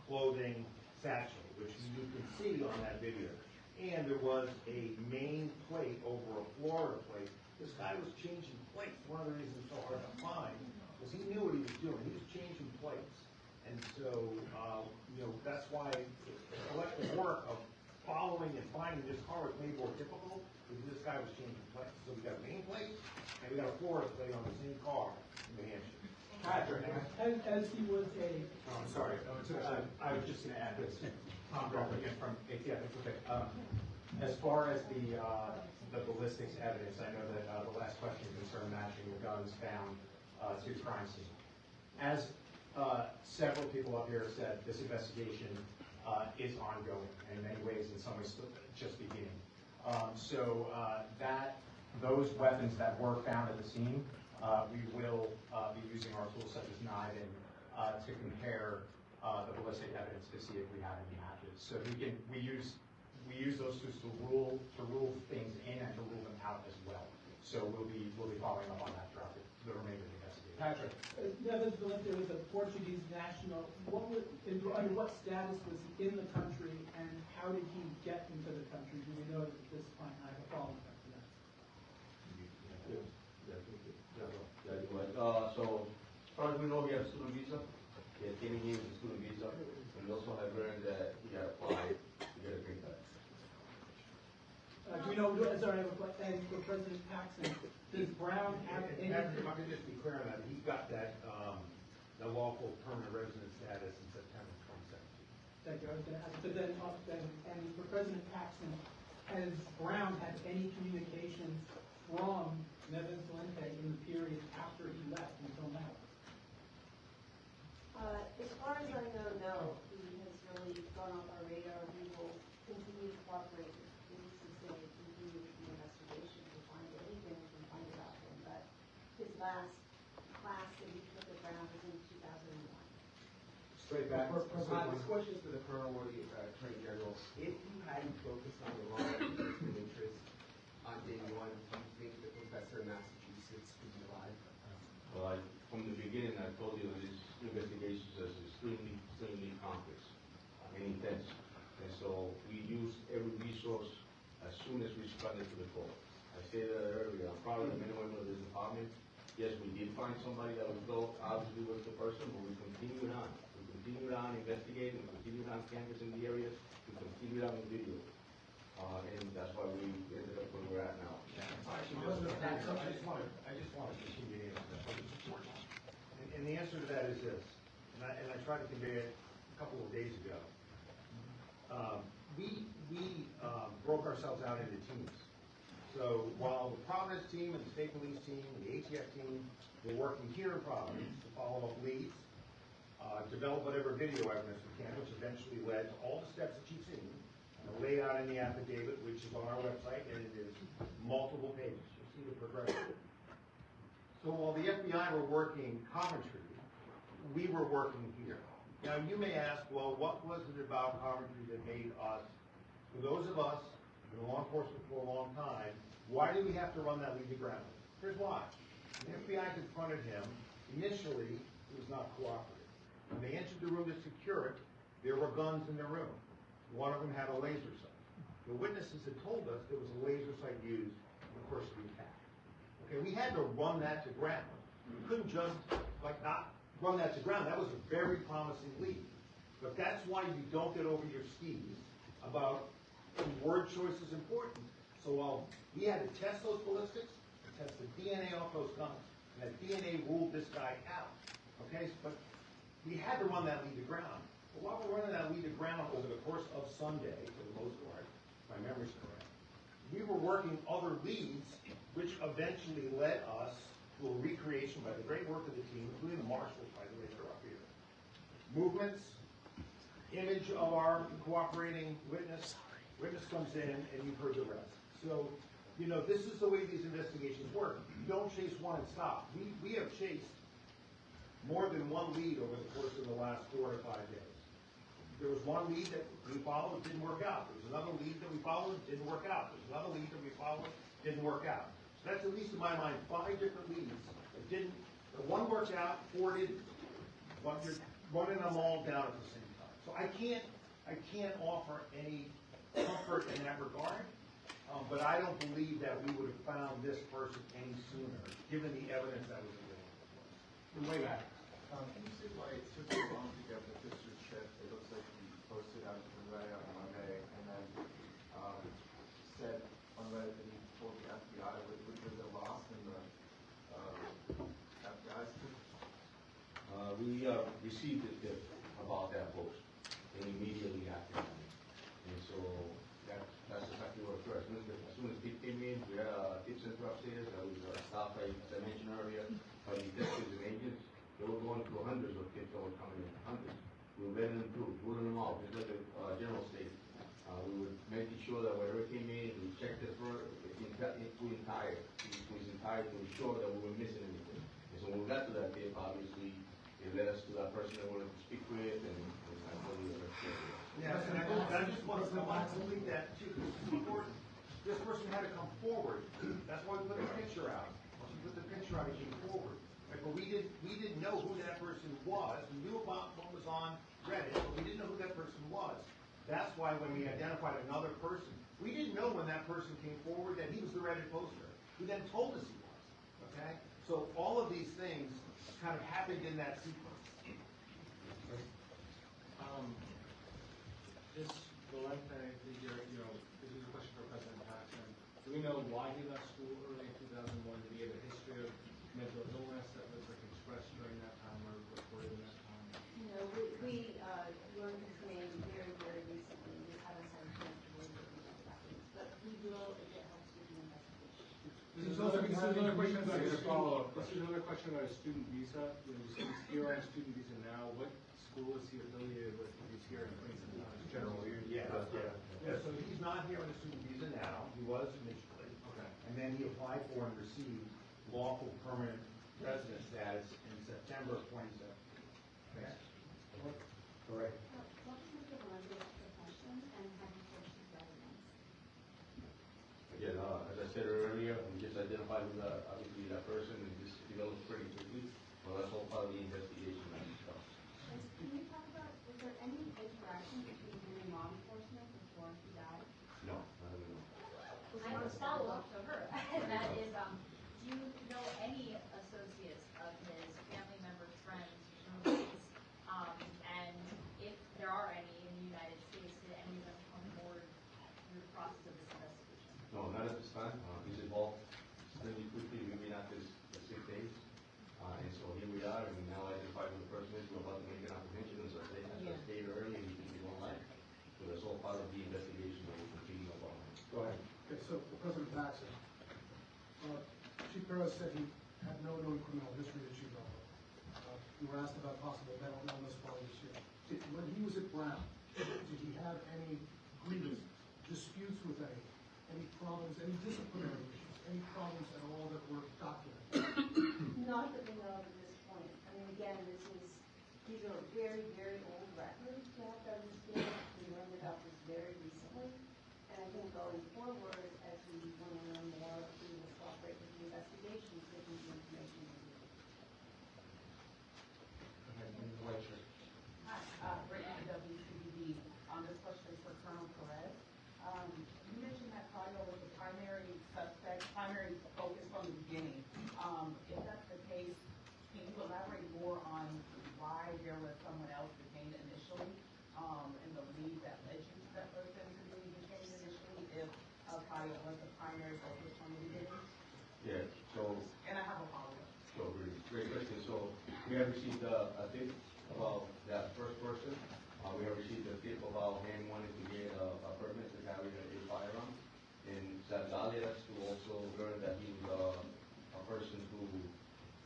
[SPEAKER 3] clothing, satchel, which you can see on that video. And there was a main plate over a Florida plate. This guy was changing plates. One of the reasons it's so hard to find was he knew what he was doing. He was changing plates. And so, that's why the collective work of following and finding this car was made more difficult because this guy was changing plates. So we got a main plate and we got a Florida plate on the same car in New Hampshire. Patrick.
[SPEAKER 6] As he was a.
[SPEAKER 5] Oh, I'm sorry. I was just going to add this. Tom Brown again from ATF. It's okay. As far as the ballistics evidence, I know that the last question concerned matching the guns found to the crime scene. As several people up here have said, this investigation is ongoing, and in many ways, in some ways, still just beginning. Those weapons that were found at the scene, we will be using our tools such as NIDE to compare the ballistic evidence to see if we have any matches. So we use those tools to rule things in and to rule them out as well. So we'll be following up on that throughout the remainder of the investigation.
[SPEAKER 1] Patrick.
[SPEAKER 6] Neves Valente was a Portuguese national. Under what status was he in the country, and how did he get into the country? Do we know at this point? I have a follow-up after that.
[SPEAKER 2] So, as far as we know, he had a student visa. He came in here with a student visa. And we also have learned that he had applied to get a green card.
[SPEAKER 6] Do we know, sorry, and for President Paxson, does Brown have any?
[SPEAKER 3] If I could just be clear on that, he got that, the lawful permanent resident status in September 2017.
[SPEAKER 6] Thank you, I was gonna ask, but then, and for President Paxson, has Brown had any communications from Neves Valente in the period after he left until now?
[SPEAKER 8] As far as I know, no. He has really gone off our radar. We will continue to cooperate with police as they continue with the investigation to find anything we can find about him. But his last class that he took at Brown was in 2001.
[SPEAKER 1] Straight back.
[SPEAKER 10] This question is for the Colonel or the Attorney General. If you hadn't focused on the law enforcement interest on day one, do you think the professor in Massachusetts could be alive?
[SPEAKER 2] Well, from the beginning, I told you that this investigation is extremely complex and intense. And so we use every resource as soon as we responded to the call. I said earlier, I'm proud of the men and women of this department. Yes, we did find somebody that was dope, obviously was the person, but we continued on. We continued on investigating, we continued on canvassing the areas, we continued on the video. And that's why we ended up where we're at now.
[SPEAKER 3] I just want to continue to answer that, because it's important. And the answer to that is this, and I tried to convey it a couple of days ago. We broke ourselves out into teams. So while the Providence team and the state police team and the ATF team were working here in Providence to follow up leads, develop whatever video evidence we can, which eventually led to all the steps that you've seen, laid out in the affidavit, which is on our website, and it is multiple pages. You'll see the progression. So while the FBI were working Coventry, we were working here. Now you may ask, well, what was it about Coventry that made us, for those of us in law enforcement for a long time, why did we have to run that lead to ground? Here's why. When the FBI confronted him, initially, he was not cooperative. When they entered the room to secure it, there were guns in the room. One of them had a laser sight. The witnesses had told us there was a laser sight used in the course of the attack. Okay, we had to run that to ground. We couldn't just, not run that to ground. That was a very promising lead. But that's why you don't get over your skis about word choice is important. So while we had to test those ballistics, test the DNA off those guns, and that DNA ruled this guy out. Okay, but we had to run that lead to ground. But while we're running that lead to ground over the course of Sunday, for the most part, if my memory's correct, we were working other leads, which eventually led us to a recreation by the great work of the team, including the marshals, by the way, they're up here. Movements, image of our cooperating witness. Witness comes in, and you've heard the rest. So, this is the way these investigations work. You don't chase one and stop. We have chased more than one lead over the course of the last 4 to 5 days. There was one lead that we followed, didn't work out. There was another lead that we followed, didn't work out. There was another lead that we followed, didn't work out. So that's at least in my mind 5 different leads that didn't. One worked out, 4 didn't. But you're running them all down at the same time. So I can't offer any comfort in that regard. But I don't believe that we would have found this person any sooner, given the evidence that was available. Way back.
[SPEAKER 10] Can you see why it took so long to get the picture shipped? It looks like you posted on Reddit on Monday, and then said on Reddit that he told the FBI, which was a loss in the FBI's system.
[SPEAKER 2] We received a tip about that post and immediately acted on it. And so that's exactly what occurred. As soon as it came in, we had a tip center upstairs that was staffed by, as I mentioned earlier, by detectives and agents. They were going through hundreds of tips that were coming in, hundreds. We were vetting them through, ruling them out, just like the general state. We were making sure that whatever came in, we checked it for entire to ensure that we were missing anything. And so when we got to that tip, obviously, it led us to that person that we wanted to speak with, and I told you that.
[SPEAKER 3] Yes, and I just want to complete that too. This is important. This person had to come forward. That's why we put the picture out. Once we put the picture out, he came forward. But but we didn't know who that person was. We knew about what was on Reddit, but we didn't know who that person was. That's why when we identified another person, we didn't know when that person came forward that he was the Reddit poster, who then told us he was, okay? So all of these things kind of happened in that sequence.
[SPEAKER 5] This Valente figure, this is a question for President Paxton. Do we know why he left school early in 2001? Did he have a history of mental illness that was expressed during that time or reported in that time?
[SPEAKER 8] We learned his name very, very recently. We haven't had a chance to really look into that. But we will, if it helps with the investigation.
[SPEAKER 5] This is another question about a student visa. He's here on a student visa now. What school is he affiliated with? He's here in Queensland, General.
[SPEAKER 3] Yeah, so he's not here on a student visa now. He was initially.
[SPEAKER 5] Okay.
[SPEAKER 3] And then he applied for and received lawful permanent resident status in September of 2017. Okay? Correct.
[SPEAKER 8] What was Mr. Valente's profession and how he sourced his residence?
[SPEAKER 2] Again, as I said earlier, we just identified with obviously that person and just developed pretty quickly. Well, that's all part of the investigation and stuff.
[SPEAKER 8] Can you talk about, was there any interaction between him and law enforcement before he died?
[SPEAKER 2] No, I don't know.
[SPEAKER 18] I have a follow-up to her, and that is, do you know any associates of his, family members, friends, roommates, and if there are any in the United States, did any of them come forward through the process of this investigation?
[SPEAKER 2] No, not at this time. He's involved extremely quickly. We've been at this for 6 days. And so here we are, and we now identified who the person is. We're about to make an apprehension, as I stated earlier, we think we don't like. So that's all part of the investigation that we're continuing upon.
[SPEAKER 3] Go ahead.
[SPEAKER 6] Okay, so President Paxson, Chief Perez said he had no known criminal history that you know of. You were asked about possible mental illness while he was here. When he was at Brown, did he have any grievances, disputes with any problems, any disciplinary issues, any problems at all that were documented?
[SPEAKER 8] Not that we know of at this point. I mean, again, these are very, very old records to have done this case. We learned about this very recently. And I think going forward, as we want to learn more, we will cooperate with the investigations, taking the information we need.
[SPEAKER 11] Hi, Brittany, WCBD. This question is for Colonel Perez. You mentioned that Claudio was the primary suspect, primary focus from the beginning. If that's the case, can you elaborate more on why there was someone else detained initially, and the lead that led you to that person to be detained initially, if Claudio was the primary focus from the beginning?
[SPEAKER 2] Yeah, so.
[SPEAKER 11] And I have a follow-up.
[SPEAKER 2] So, really, great question. So, we have received a tip about that first person. We have received a tip about him wanting to get a permit to carry a firearm. And Zagalias to also learn that he was a person who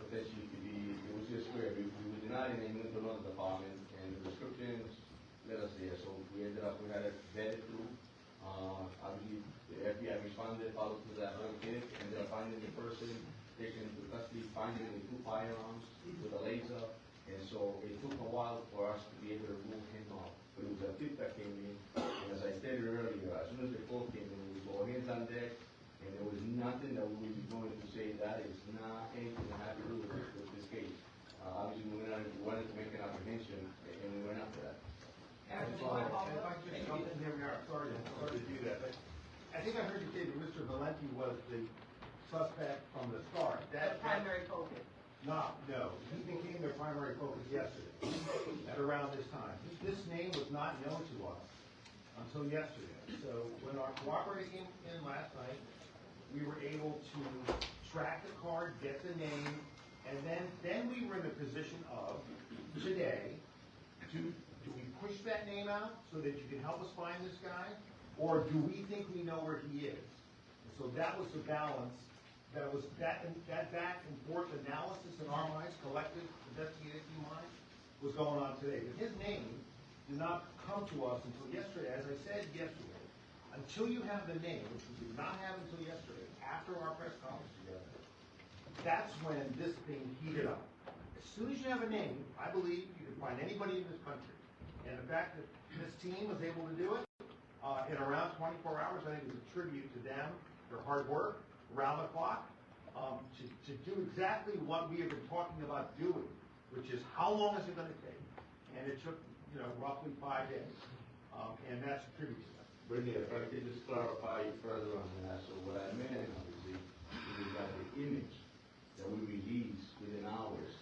[SPEAKER 2] potentially could be, it was just weird. We were denied and he went to another department and the descriptions led us there. So we ended up, we had it vetted through. Obviously, the FBI responded, followed through that whole kit, ended up finding the person, taken into custody, finding the 2 firearms with a laser. And so it took a while for us to be able to rule him out. But it was a tip that came in. And as I stated earlier, as soon as the call came in, we go hands on deck. And there was nothing that we were going to say that is not anything that had to do with this case. Obviously, we wanted to make an apprehension, and we went after that.
[SPEAKER 3] If I just jump in here, sorry to do that, but I think I heard you say that Mr. Valente was the suspect from the start.
[SPEAKER 11] The primary focus.
[SPEAKER 3] No, he became their primary focus yesterday, at around this time. This name was not known to us until yesterday. So when our cooperator came in last night, we were able to track the card, get the name, and then we were in the position of, today, do we push that name out so that you can help us find this guy? Or do we think we know where he is? And so that was the balance, that back and forth analysis in our minds, collective investigative minds, was going on today. But his name did not come to us until yesterday. As I said yesterday, until you have the name, which we did not have until yesterday, after our press conference together, that's when this thing heated up. As soon as you have a name, I believe you can find anybody in this country. And the fact that this team was able to do it in around 24 hours, I think is a tribute to them, their hard work, around the clock, to to do exactly what we have been talking about doing, which is how long is it gonna take? And it took, roughly 5 days. And that's a tribute to that.
[SPEAKER 2] Brilliant, if I could just clarify further on that, so what I meant is that the image that we released within hours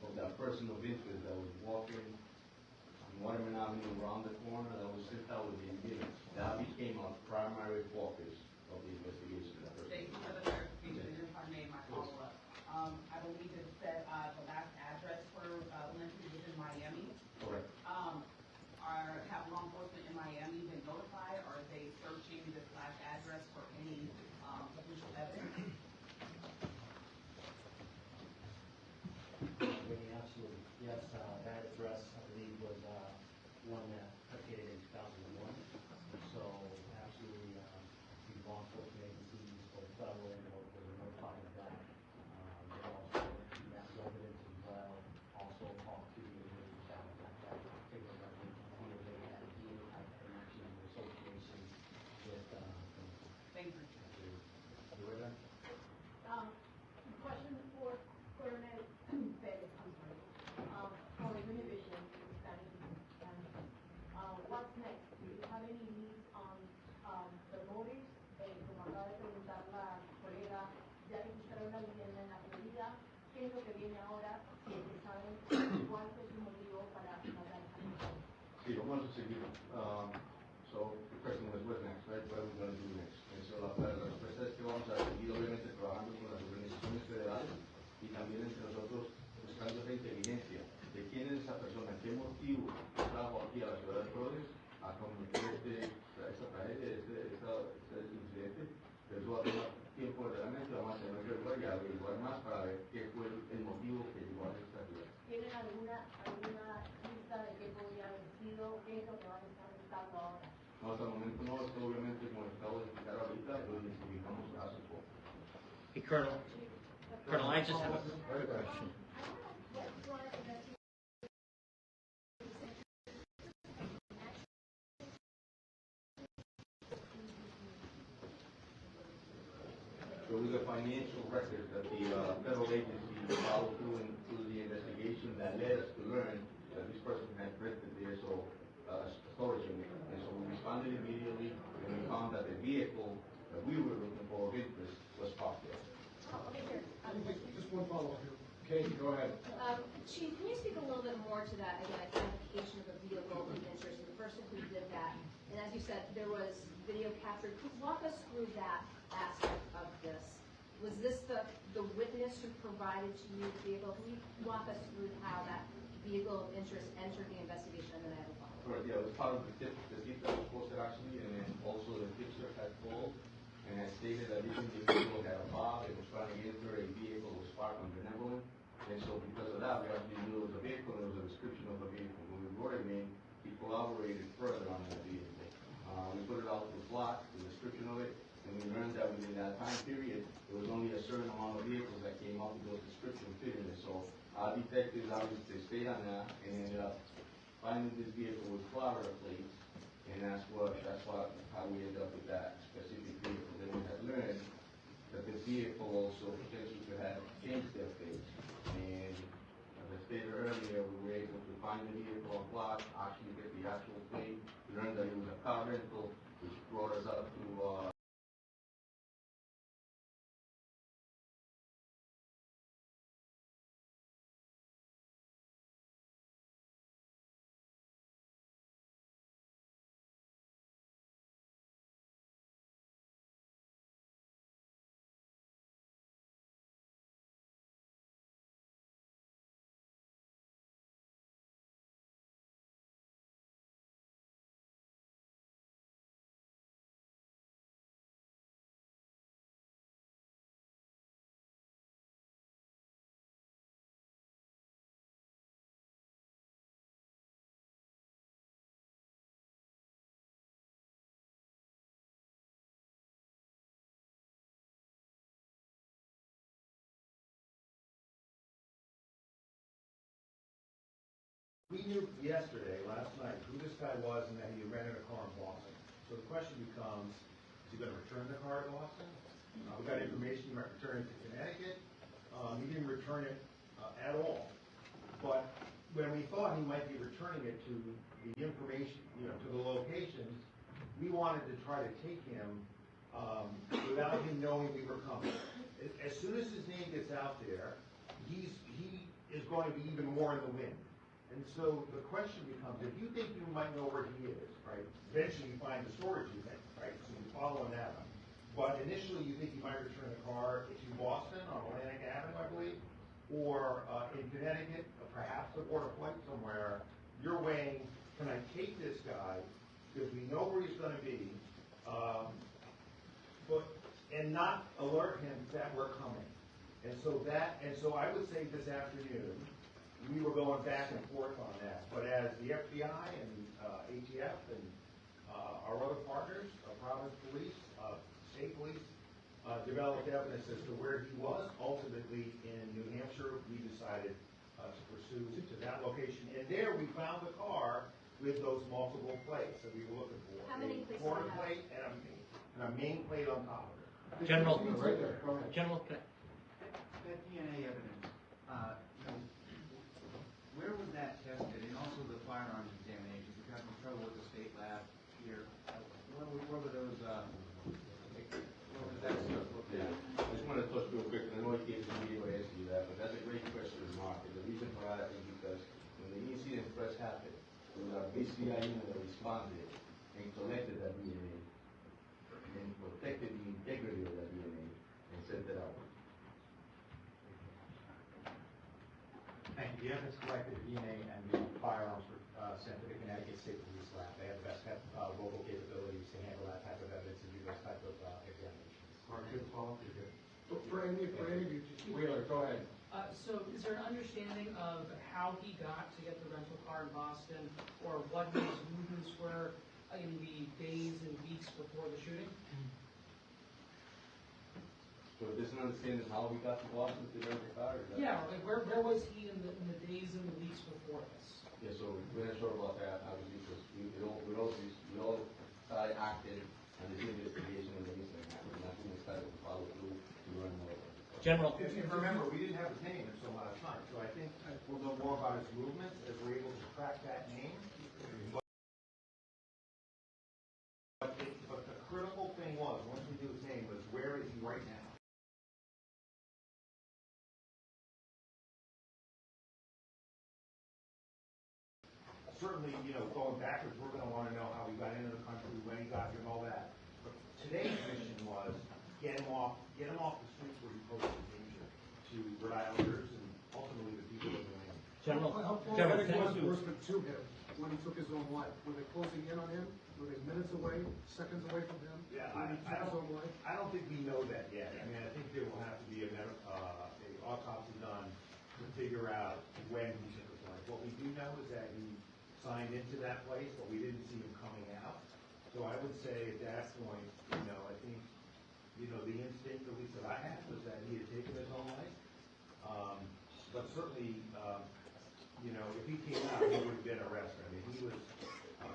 [SPEAKER 2] of that person of interest that was walking on Waterman Avenue around the corner, that was sent out within minutes, that became our primary focus of the investigation.
[SPEAKER 11] Thank you for the clarification, and if I may, my follow-up. I believe it said, the last address for, Lindsay was in Miami.
[SPEAKER 2] Correct.
[SPEAKER 11] Have law enforcement in Miami been notified, or are they searching this last address for any, potential evidence?
[SPEAKER 4] Really, absolutely. Yes, that address, I believe, was one that updated in 2001. So absolutely, the law enforcement agencies, both federal and local, were notified of that. They also, that residents as well, also talked to the individuals down at that particular residence, see if they had any type of connection or association with,
[SPEAKER 11] Thank you.
[SPEAKER 8] Question for Colonel Perez, I'm sorry. For Univision, what's next? Do you have any leads on, the motives? Como acaba de preguntar la colega, ya registraron la vivienda en la Florida, ¿qué es lo que viene ahora? Si saben cuál es su motivo para matar a alguien.
[SPEAKER 2] Sí, vamos a seguir. So, the question was, what next, right? What are we going to do next? And so, la respuesta es que vamos a seguir, obviamente, trabajando con las organizaciones federales y también entre nosotros buscando esa inteligencia de quién es esa persona, qué motivo trajo aquí a la ciudad de Flores a cometer esta tragedia, este incidente. Pero eso va a tomar tiempo realmente, vamos a tener que averiguar y averiguar más para ver qué fue el motivo que llevó a esta ciudad.
[SPEAKER 8] ¿Tienen alguna lista de qué podría haber sido? ¿Qué es lo que van a estar buscando ahora?
[SPEAKER 2] No, hasta el momento no, esto obviamente, como acabo de explicar ahorita, lo identificamos hace poco.
[SPEAKER 12] Hey, Colonel, I just have a question.
[SPEAKER 2] So with the financial records that the federal agency followed through the investigation that led us to learn that this person had rented there, so storage unit. And so we responded immediately, and we found that the vehicle that we were looking for of interest was parked there.
[SPEAKER 13] Just one follow-up here. Okay, go ahead.
[SPEAKER 15] Chief, can you speak a little bit more to that, again, identification of a vehicle of interest? And the first if we did that, and as you said, there was video captured. Could you walk us through that aspect of this? Was this the witness who provided to you the vehicle? Can you walk us through how that vehicle of interest entered the investigation, and then I have a follow-up?
[SPEAKER 2] Correct, yeah, it was part of the tip that was posted actually, and then also the tipster had called and had stated that this individual had a fob, it was trying to enter a vehicle that was parked on Benevolent. And so because of that, we actually knew it was a vehicle, and there was a description of the vehicle. When we brought him in, he collaborated further on that vehicle. We put it out to plot, the description of it, and we learned that within that time period, there was only a certain amount of vehicles that came out with those descriptions fitting it. So our detectives obviously stayed on that and ended up finding this vehicle with Florida plates, and that's how we ended up with that specific vehicle. Then we had learned that the vehicle also potentially could have changed their plates. And as I stated earlier, we were able to find the vehicle on plot, actually get the actual plate. We learned that it was a car rental, which brought us up to
[SPEAKER 3] We knew yesterday, last night, who this guy was and that he rented a car in Boston. So the question becomes, is he going to return the car in Boston? We got information he might return to Connecticut. return it at all. But when we thought he might be returning it to the information, to the locations, we wanted to try to take him without him knowing we were coming. As soon as his name gets out there, he is going to be even more in the wind. And so the question becomes, if you think you might know where he is, right? Eventually you find the storage unit, right? So you follow that one. But initially you think he might return the car to Boston on Atlantic Avenue, I believe, or in Connecticut, perhaps aboard a flight somewhere. You're weighing, can I take this guy, because we know where he's gonna be, and not alert him that we're coming. And so I would say this afternoon, we were going back and forth on that. But as the FBI and ATF and our other partners, Providence Police, state police, developed evidence as to where he was, ultimately in New Hampshire, we decided to pursue to that location. And there we found the car with those multiple plates that we were looking for.
[SPEAKER 18] How many plates
[SPEAKER 3] Quarter
[SPEAKER 18] do you have?
[SPEAKER 3] plate and a main plate on top of it.
[SPEAKER 12] General,
[SPEAKER 13] Right there, go ahead.
[SPEAKER 12] General,
[SPEAKER 7] That DNA evidence, where was that tested, and also the firearms examinations? We've had some trouble with the state lab here. Where were those, where was that stuff looked at?
[SPEAKER 2] I just want to touch real quick, and I know I can't immediately answer you that, but that's a great question, Mark. And the reason for that is because when the incident first happened, there was a BCI unit that responded and collected that DNA and protected the integrity of that DNA and sent it out.
[SPEAKER 5] Thank you. The evidence collected, DNA and the firearms were sent to the Connecticut State Police Lab. They have the best local capabilities to handle that type of evidence and do those type of examinations.
[SPEAKER 3] Mark, good follow-up, you're good.
[SPEAKER 13] For any of you,
[SPEAKER 3] Wheeler, go ahead.
[SPEAKER 14] So is there an understanding of how he got to get the rental car in Boston, or what his movements were in the days and weeks before the shooting?
[SPEAKER 2] So this is understanding how we got to Boston to rent the car? Is that-
[SPEAKER 14] Yeah, like where was he in the days and the weeks before this?
[SPEAKER 2] Yeah, so we're not sure about that, obviously, because we all started acting on this investigation and the incident happened. Nothing was started to follow through to run more.
[SPEAKER 12] General.
[SPEAKER 3] If you remember, we didn't have his name until last night, so I think we'll know more about his movements as we're able to track that name. But the critical thing was, once we knew his name, was where is he right now? Certainly, going backwards, we're gonna wanna know how he got into the country, when he got here and all that. But today's mission was get him off the streets where he poses a danger to Rhode Islanders and ultimately the people of the land.
[SPEAKER 12] General,
[SPEAKER 13] How far
[SPEAKER 12] General,
[SPEAKER 13] was
[SPEAKER 12] thank you.
[SPEAKER 13] enforcement to him when he took his own life? Were they closing in on him? Were they minutes away, seconds away from him?
[SPEAKER 3] Yeah,
[SPEAKER 13] When he took his own life?
[SPEAKER 3] I don't think we know that yet. I mean, I think there will have to be a autopsy done to figure out when he took his life. What we do know is that he signed into that place, but we didn't see him coming out. So I would say at that point, I think, the instinct, at least that I had, was that he had taken his own life. But certainly, if he came out, he would have been arrested. I mean, he was,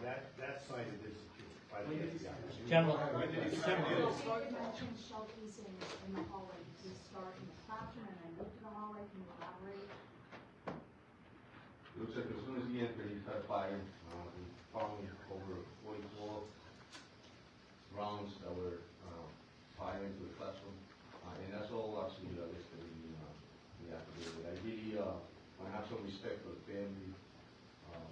[SPEAKER 3] that site is secure by the FBI.
[SPEAKER 12] General.
[SPEAKER 18] You mentioned shell casings in the hallway. Did you start in the classroom and then move to the hallway? Can you elaborate?
[SPEAKER 2] It looks like as soon as he entered, he started firing. We found over 44 rounds that were firing into the classroom. And that's all actually listed in the affidavit. I really want to have some respect for the family,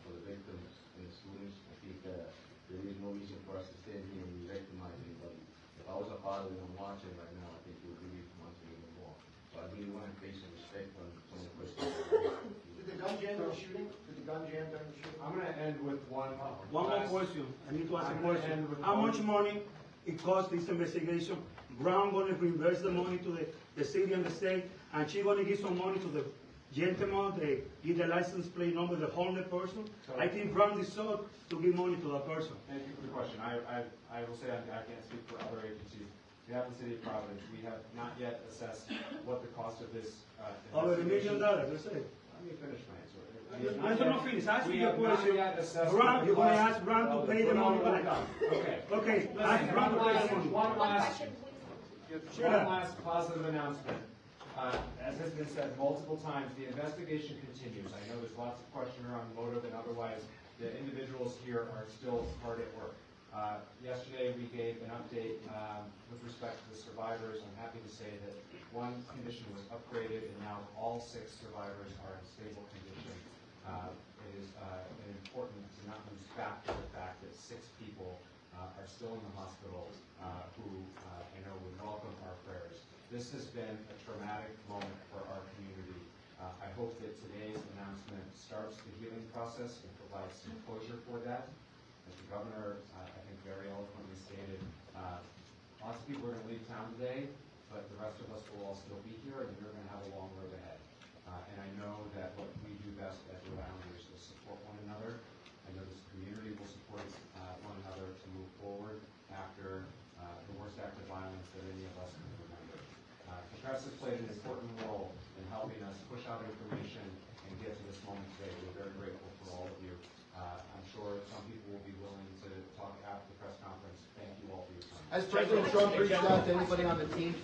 [SPEAKER 2] for the victims and the students. I think that there is no reason for us to stand here and victimize anybody. If I was a father and I'm watching right now, I think it would really want to even more. So I really want to pay some respect on some of the questions.
[SPEAKER 3] Did the gun jam during the shooting?
[SPEAKER 10] I'm gonna end with one
[SPEAKER 16] One more
[SPEAKER 10] last-
[SPEAKER 16] question. I need to ask a
[SPEAKER 10] I'm gonna end
[SPEAKER 16] question.
[SPEAKER 10] with
[SPEAKER 16] How
[SPEAKER 10] one-
[SPEAKER 16] much money it cost this investigation? Brown gonna reimburse the money to the city and the state, and she gonna give some money to the gentleman, they give the license plate number, the homeless person? I think Brown deserves to give money to that person.
[SPEAKER 1] Thank you for the question. I will say I can't speak for other agencies. We have the city of Providence. We have not yet assessed what the cost of this,
[SPEAKER 16] Over $1 million, let's say.
[SPEAKER 1] Let me finish my answer.
[SPEAKER 16] Answer not finished, ask me
[SPEAKER 1] We
[SPEAKER 16] a
[SPEAKER 1] have not
[SPEAKER 16] question.
[SPEAKER 1] yet assessed
[SPEAKER 16] Brown,
[SPEAKER 1] the
[SPEAKER 16] you're gonna
[SPEAKER 1] cost
[SPEAKER 16] ask Brown to
[SPEAKER 1] of
[SPEAKER 16] pay the money back.
[SPEAKER 1] Okay.
[SPEAKER 16] Okay,
[SPEAKER 1] Listen,
[SPEAKER 16] ask Brown to pay the money.
[SPEAKER 1] One last positive announcement. As has has been said multiple times, the investigation continues. I know there's lots of question around motive and otherwise. The individuals here are still hard at work. Yesterday, we gave an update with respect to the survivors. I'm happy to say that one condition was upgraded, and now all 6 survivors are in stable condition. It is important to not lose track of the fact that 6 people are still in the hospital who I know would welcome our prayers. This has been a traumatic moment for our community. I hope that today's announcement starts the healing process and provides some closure for that. As the governor, I think, very eloquently stated, lots of people are going to leave town today, but the rest of us will all still be here, and we're going to have a long road ahead. And I know that what we do best as Rhode Islanders is support one another. I know this community will support one another to move forward after the worst act of violence that any of us can remember. The press has played an important role in helping us push out information and get to this moment today. We're very grateful for all of you. I'm sure some people will be willing to talk after the press conference. Thank you all for your time.
[SPEAKER 10] Has President Trump reached out to anybody on the team?